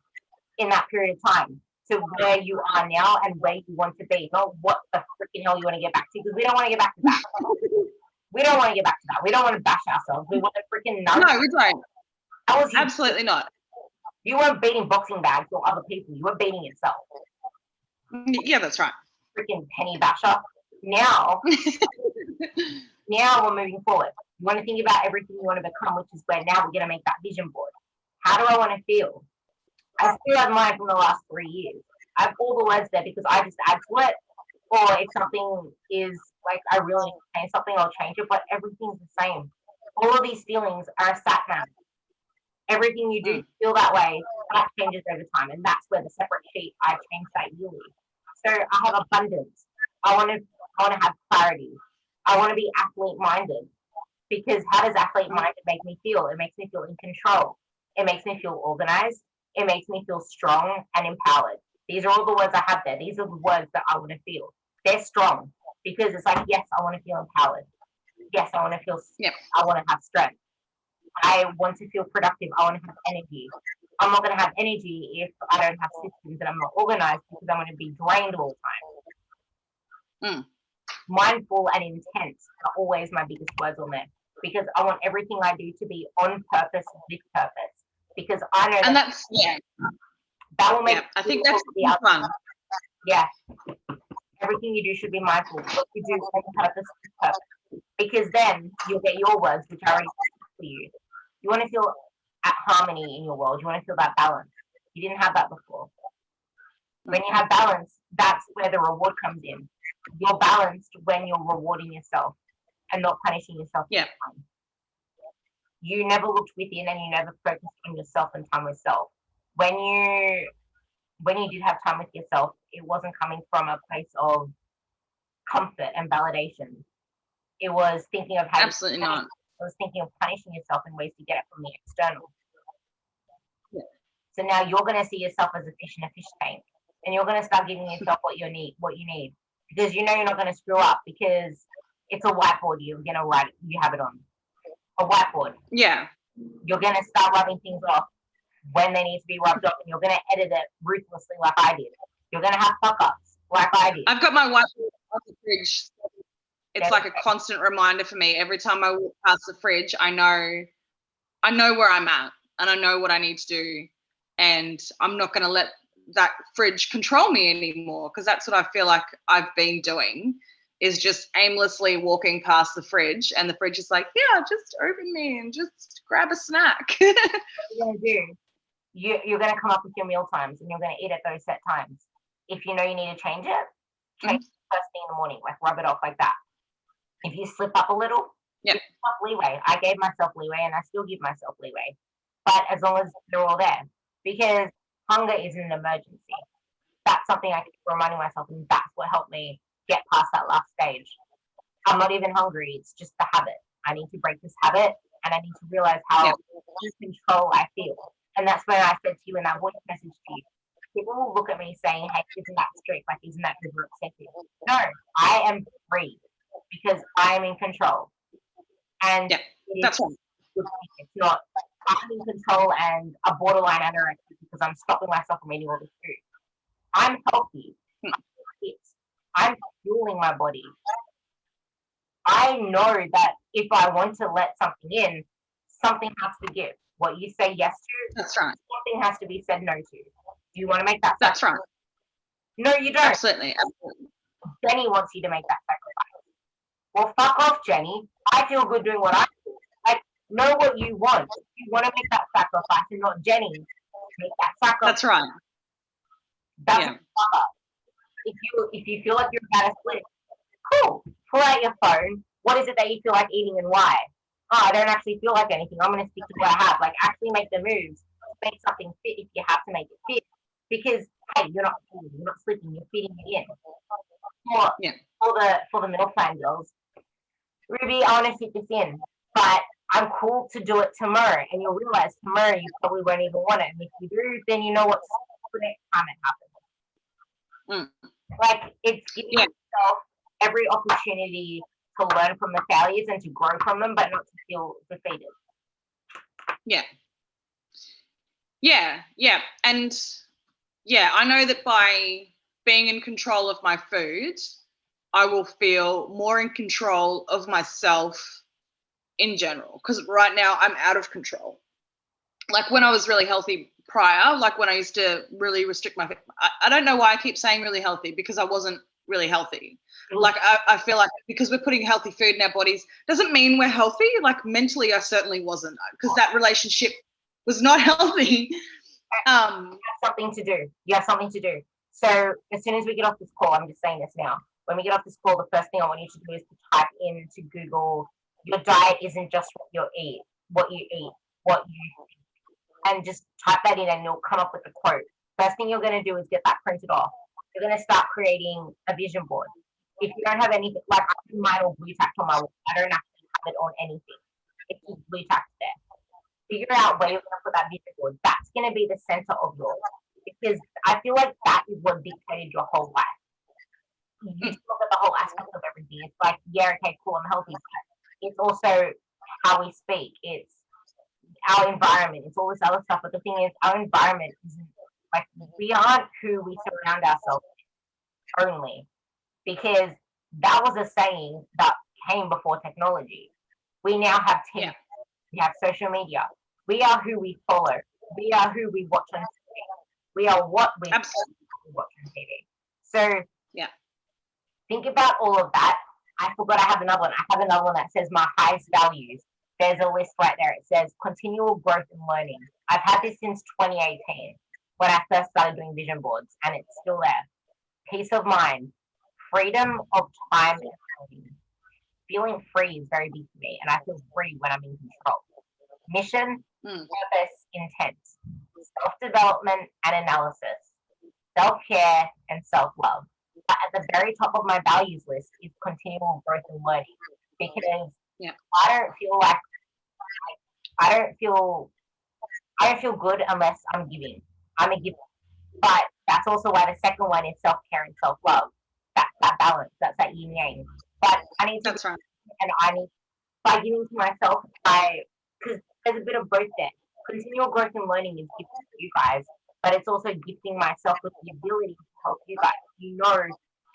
in that period of time to where you are now and where you want to be. Not what the freaking hell you want to get back to, because we don't want to get back to that. We don't want to get back to that. We don't want to bash ourselves. We want to freaking know. No, we don't. Absolutely not. You weren't beating boxing bags or other people. You were beating yourself. Yeah, that's right. Freaking penny basher. Now we're moving forward. You want to think about everything you want to become, which is where now we're going to make that vision board. How do I want to feel? I still have mine from the last 3 years. I have all the words there because I just add to it. Or if something is like I really need to change something, I'll change it. But everything's the same. All of these feelings are a sat nav. Everything you do feel that way, that changes over time. And that's where the separate sheet, I change that yearly. So I have abundance. I want to have clarity. I want to be athlete minded. Because how does athlete minded make me feel? It makes me feel in control. It makes me feel organized. It makes me feel strong and empowered. These are all the words I have there. These are the words that I want to feel. They're strong because it's like, yes, I want to feel empowered. Yes, I want to feel, I want to have strength. I want to feel productive. I want to have energy. I'm not going to have energy if I don't have systems and I'm not organized because I'm going to be drained all the time. Mindful and intense are always my biggest words on there because I want everything I do to be on purpose with purpose because I know that will make I think that's the fun. Yeah. Everything you do should be mindful. What you do on purpose with purpose because then you'll get your words, which I already said for you. You want to feel at harmony in your world. You want to feel that balance. You didn't have that before. When you have balance, that's where the reward comes in. You're balanced when you're rewarding yourself and not punishing yourself. Yeah. You never looked within and you never focused on yourself and time with self. When you did have time with yourself, it wasn't coming from a place of comfort and validation. It was thinking of how absolutely not. I was thinking of punishing yourself in ways to get it from the external. Yeah. So now you're going to see yourself as a fish in a fish tank, and you're going to start giving yourself what you need, because you know you're not going to screw up, because it's a whiteboard you're going to write, you have it on a whiteboard. Yeah. You're going to start rubbing things off when they need to be rubbed off, and you're going to edit it ruthlessly like I did. You're going to have fuck ups like I did. I've got my whiteboard on the fridge. It's like a constant reminder for me. Every time I walk past the fridge, I know where I'm at, and I know what I need to do, and I'm not going to let that fridge control me anymore, because that's what I feel like I've been doing, is just aimlessly walking past the fridge, and the fridge is like, yeah, just open me and just grab a snack. What you're going to do, you're going to come up with your meal times, and you're going to eat at those set times. If you know you need to change it, change it first thing in the morning, like rub it off like that. If you slip up a little, yep, give yourself leeway. I gave myself leeway, and I still give myself leeway. But as long as they're all there, because hunger is an emergency. That's something I keep reminding myself, and that's what helped me get past that last stage. I'm not even hungry. It's just the habit. I need to break this habit, and I need to realize how in control I feel. And that's when I said to you in that voice message to you, people will look at me saying, hey, isn't that strict? Like, isn't that super excessive? No, I am free, because I am in control. And that's right. It's not, I'm in control and a borderline anorexia because I'm stopping myself from eating all this food. I'm healthy. I'm fueling my body. I know that if I want to let something in, something has to give. What you say yes to, that's right. Something has to be said no to. Do you want to make that sacrifice? That's right. No, you don't. Absolutely. Jenny wants you to make that sacrifice. Well, fuck off, Jenny. I feel good doing what I do. Like, know what you want. You want to make that sacrifice, and not Jenny make that sacrifice. That's right. That's if you feel like you're about to slip, cool. Pull out your phone. What is it that you feel like eating, and why? Oh, I don't actually feel like anything. I'm going to stick to what I have. Like, actually make the moves. Make something fit if you have to make it fit. Because, hey, you're not sleeping. You're fitting it in. For the meal plan girls, Ruby, I want to fit this in, but I'm cool to do it tomorrow. And you'll realize tomorrow you probably won't even want it. And if you do, then you know what's the next time it happens. Like, it's giving yourself every opportunity to learn from the failures and to grow from them, but not to feel defeated. Yeah. And I know that by being in control of my food, I will feel more in control of myself in general, because right now I'm out of control. Like when I was really healthy prior, like when I used to really restrict my, I don't know why I keep saying really healthy, because I wasn't really healthy. Like I feel like because we're putting healthy food in our bodies doesn't mean we're healthy. Like mentally I certainly wasn't, because that relationship was not healthy. You have something to do. You have something to do. So as soon as we get off this call, I'm just saying this now, when we get off this call, the first thing I want you to do is to type into Google, your diet isn't just what you eat, what you and just type that in, and you'll come up with a quote. First thing you're going to do is get that printed off. You're going to start creating a vision board. If you don't have anything, like I do mine all blue tacked on my wall. I don't actually have it on anything. It's just blue tacked there. Figure out where you're going to put that vision board. That's going to be the center of yours, because I feel like that is what dictated your whole life. You just look at the whole aspect of everything. It's like, yeah, okay, cool, I'm healthy, but it's also how we speak. It's our environment. It's all this other stuff. But the thing is, our environment isn't like, we aren't who we surround ourselves with only, because that was a saying that came before technology. We now have TV. We have social media. We are who we follow. We are who we watch on TV. We are what we watch on TV. So think about all of that. I forgot I have another one. I have another one that says my highest values. There's a list right there. It says continual growth and learning. I've had this since 2018 when I first started doing vision boards, and it's still there. Peace of mind, freedom of time and money. Feeling free is very big for me, and I feel free when I'm in control. Mission, purpose, intent, self-development and analysis, self-care and self-love. But at the very top of my values list is continual growth and learning, because I don't feel I don't feel good unless I'm giving. I'm a giver. But that's also why the second one is self-care and self-love. That balance, that's that yin yang. But I need to, That's right. and I need, by giving to myself, because there's a bit of both there. Continual growth and learning is gifting to you guys, but it's also gifting myself with the ability to help you guys. You know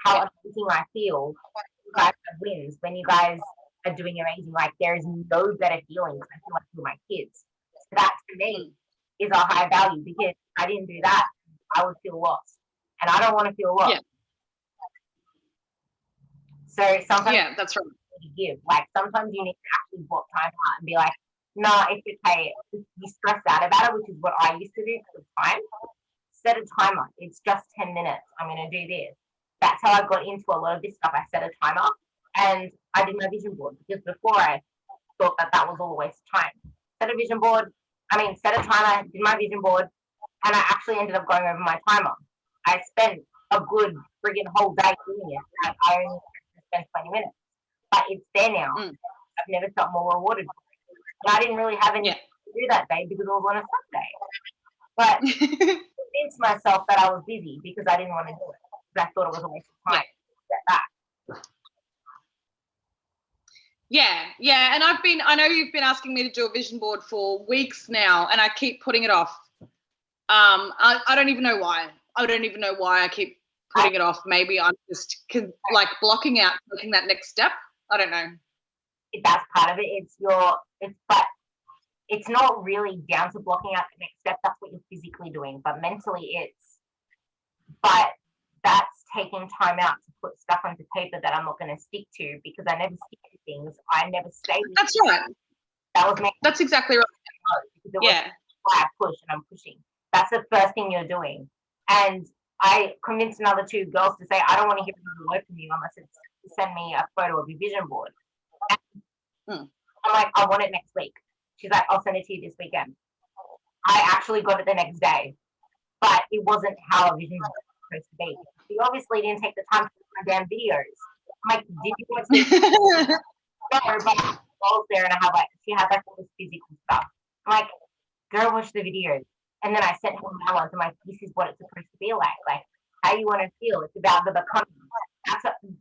how amazing I feel. You guys have wins when you guys are doing amazing. Like there is no better feeling than I feel like for my kids. So that to me is a high value because if I didn't do that, I would feel lost, and I don't want to feel lost. Yeah. So sometimes Yeah, that's right. to give. Like sometimes you need to actually block time out and be like, no, it's okay. If you stress out about it, which is what I used to do for time. Set a timer. It's just 10 minutes. I'm gonna do this. That's how I got into a lot of this stuff. I set a timer and I did my vision board because before I thought that was all a waste of time. Set a vision board. Set a timer, did my vision board, and I actually ended up going over my timer. I spent a good friggin' whole day doing it. And I only spent 20 minutes. But it's there now. I've never felt more rewarded for it. And I didn't really have anything to do that day because it was on a Sunday. But convinced myself that I was busy because I didn't want to do it. Because I thought it was a waste of time to get back. Yeah. And I know you've been asking me to do a vision board for weeks now, and I keep putting it off. I don't even know why. I don't even know why I keep putting it off. Maybe I'm just like blocking out taking that next step. I don't know. That's part of it. But it's not really down to blocking out the next step. That's what you're physically doing. But mentally but that's taking time out to put stuff onto paper that I'm not going to stick to because I never stick to things. I never stay with That's right. That's exactly right. Why I push and I'm pushing. That's the first thing you're doing. And I convinced another two girls to say, I don't want to hear another word from you unless it's to send me a photo of your vision board. I'm like, I want it next week. She's like, I'll send it to you this weekend. I actually got it the next day, but it wasn't how a vision board was supposed to be. She obviously didn't take the time to watch my damn videos. I'm like, did you watch this? No, but I was there and she had like all this physical stuff. I'm like, go watch the videos. And then I sent her my ones. I'm like, this is what it's supposed to be like. Like, how you want to feel. It's about the becoming.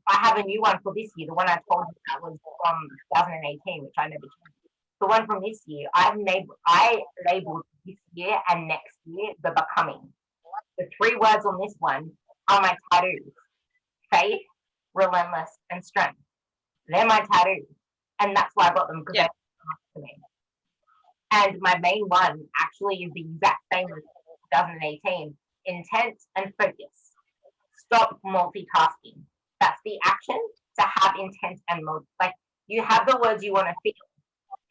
I have a new one for this year. The one I told you that was from 2018, which I never changed. The one from this year, I labeled this year and next year the becoming. The 3 words on this one are my tattoos: faith, relentless, and strength. They're my tattoos, and that's why I got them because they're to me. And my main one actually is the exact same as 2018: intent and focus. Stop multitasking. That's the action to have intent and like you have the words you want to feel,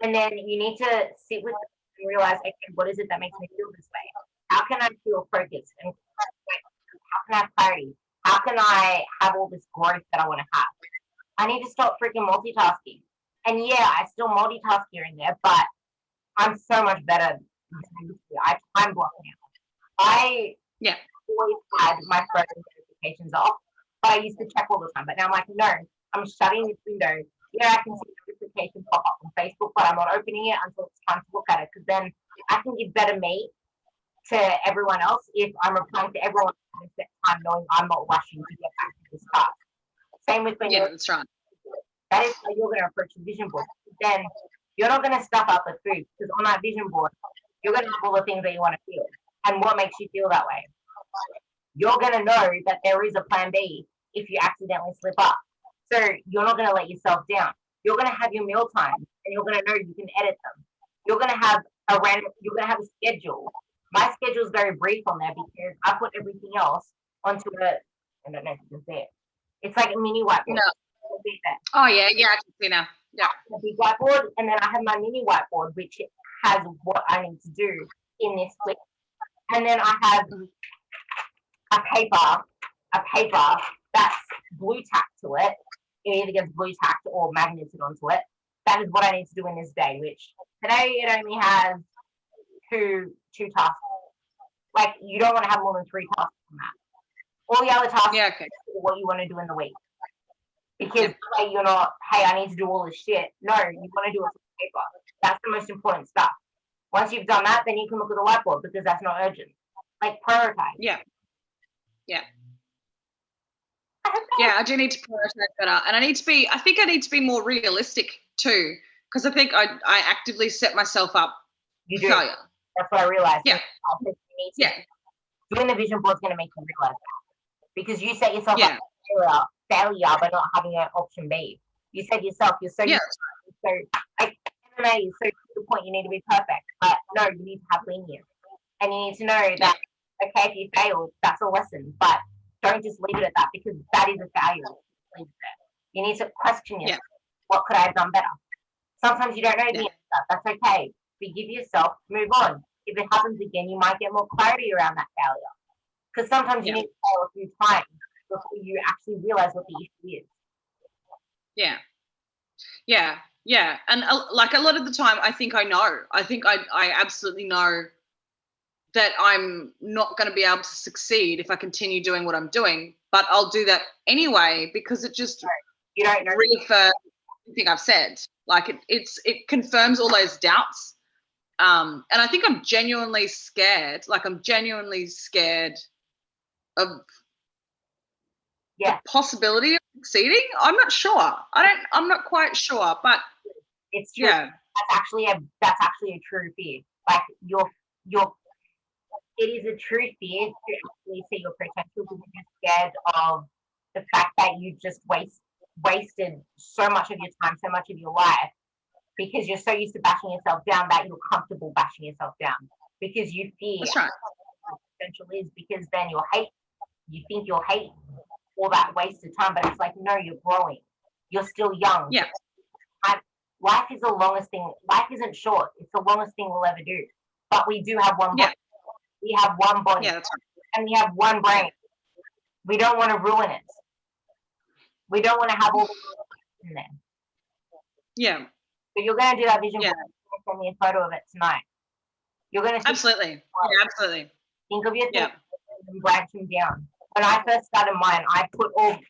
and then you need to sit with it and realize, okay, what is it that makes me feel this way? How can I feel focused? And how can I have clarity? How can I have all this growth that I want to have? I need to stop freaking multitasking. And yeah, I still multitask here and there, but I'm so much better than I used to. I time block now. I always had my phone notifications off, but I used to check all the time. But now I'm like, no, I'm shutting this window. Yeah, I can see notifications pop up on Facebook, but I'm not opening it until it's time to look at it because then I can give better me to everyone else if I'm replying to everyone at a set time, knowing I'm not rushing to get back to this task. Same with when that's right. That is how you're going to approach the vision board. Then you're not going to stuff up with food because on that vision board, you're going to have all the things that you want to feel and what makes you feel that way. You're going to know that there is a plan B if you accidentally slip up. So you're not going to let yourself down. You're going to have your meal times and you're going to know you can edit them. You're going to have you're going to have a schedule. My schedule is very brief on there because I put everything else onto I don't know if you can see it. It's like a mini whiteboard. No. Oh yeah, I can see now. Yeah. A big whiteboard, and then I have my mini whiteboard, which has what I need to do in this week. And then I have a paper that's blue tacked to it. It either gets blue tacked or magneted onto it. That is what I need to do in this day, which today it only has two tasks. Like you don't want to have more than 3 tasks on that. All the other tasks are what you want to do in the week. Because like, you're not, hey, I need to do all this shit. No, you want to do it on paper. That's the most important stuff. Once you've done that, then you can look at the whiteboard because that's not urgent. Like prioritize. Yeah. I do need to prioritize better. And I think I need to be more realistic too. Because I think I actively set myself up You for do. failure. That's what I realized. Yeah. Doing the vision board is going to make you realize that. Because you set yourself Yeah. up for failure by not having an option B. You said yourself, you're so Yeah. like MMA is so to the point you need to be perfect. But no, you need to have lenience. And you need to know that okay, if you fail, that's a lesson. But don't just leave it at that because that is a failure. You need to question yourself. What could I have done better? Sometimes you don't know the answer. That's okay. Forgive yourself, move on. If it happens again, you might get more clarity around that failure. Because sometimes you need to fail a few times before you actually realize what the issue is. Yeah. And like a lot of the time, I think I know. I think I absolutely know that I'm not going to be able to succeed if I continue doing what I'm doing. But I'll do that anyway because it just reaffirms everything I've said. Like it confirms all those doubts. And I think I'm genuinely scared. Like I'm genuinely scared of the possibility of succeeding. I'm not sure. I'm not quite sure, but it's true. Yeah. That's actually a true fear. Like it is a true fear to actually see your potential because you're scared of the fact that you just wasted so much of your time, so much of your life because you're so used to bashing yourself down that you're comfortable bashing yourself down because you fear that's right. what potential is because then you think you'll hate all that wasted time, but it's like, no, you're growing. You're still young. Yeah. Life is the longest thing. Life isn't short. It's the longest thing we'll ever do. But we do have one body. We have one body. Yeah, that's right. And we have one brain. We don't want to ruin it. We don't want to have all the in there. Yeah. But you're going to do that vision board. Send me a photo of it tonight. You're going to absolutely. Absolutely. Think of your things and branch them down. When I first started mine, I put one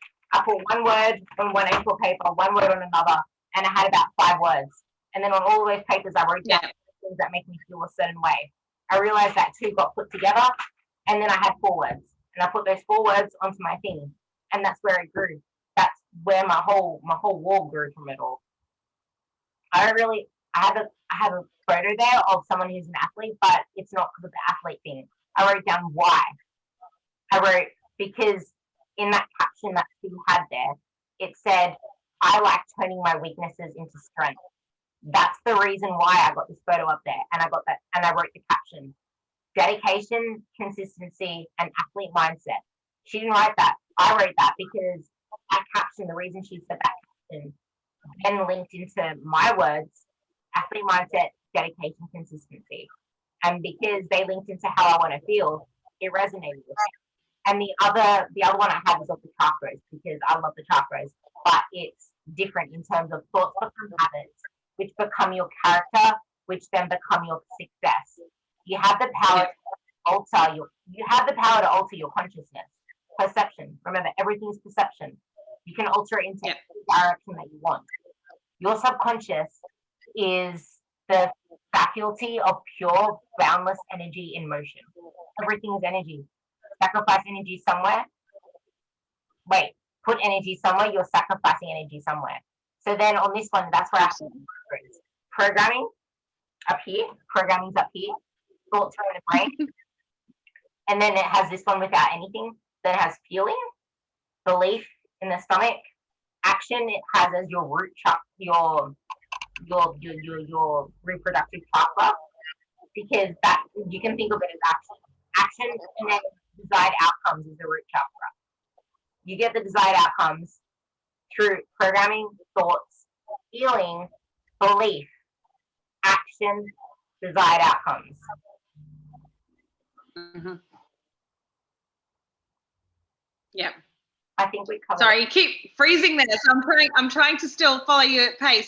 word on one A4 paper, one word on another, and I had about 5 words. And then on all those papers, I wrote down things that make me feel a certain way. I realized that 2 got put together, and then I had 4 words, and I put those 4 words onto my thing, and that's where it grew. That's where my whole wall grew from it all. I have a photo there of someone who's an athlete, but it's not because of the athlete thing. I wrote down why. I wrote because in that caption that she had there, it said, I like turning my weaknesses into strength. That's the reason why I got this photo up there. And I got that, and I wrote the caption, dedication, consistency, and athlete mindset. She didn't write that. I wrote that because that caption, the reason she said that caption, then linked into my words, athlete mindset, dedication, consistency. And because they linked into how I want to feel, it resonated with me. And the other one I had was of the chakras because I love the chakras, but it's different in terms of thoughts become habits, which become your character, which then become your success. You have the power to alter your consciousness, perception. Remember, everything's perception. You can alter it into any direction that you want. Your subconscious is the faculty of pure, boundless energy in motion. Everything is energy. Sacrifice energy somewhere. Wait, put energy somewhere, you're sacrificing energy somewhere. So then on this one, that's where I have programming up here, programming's up here, thoughts are in the brain. And then it has this one without anything. Then it has feeling, belief in the stomach, action it has as your root chakra, your reproductive chakra, because that you can think of it as action, and then desired outcomes is the root chakra. You get the desired outcomes through programming, thoughts, feeling, belief, action, desired outcomes. Mm-hmm. Yeah. I think we covered. Sorry, you keep freezing there, so I'm trying to still follow your pace.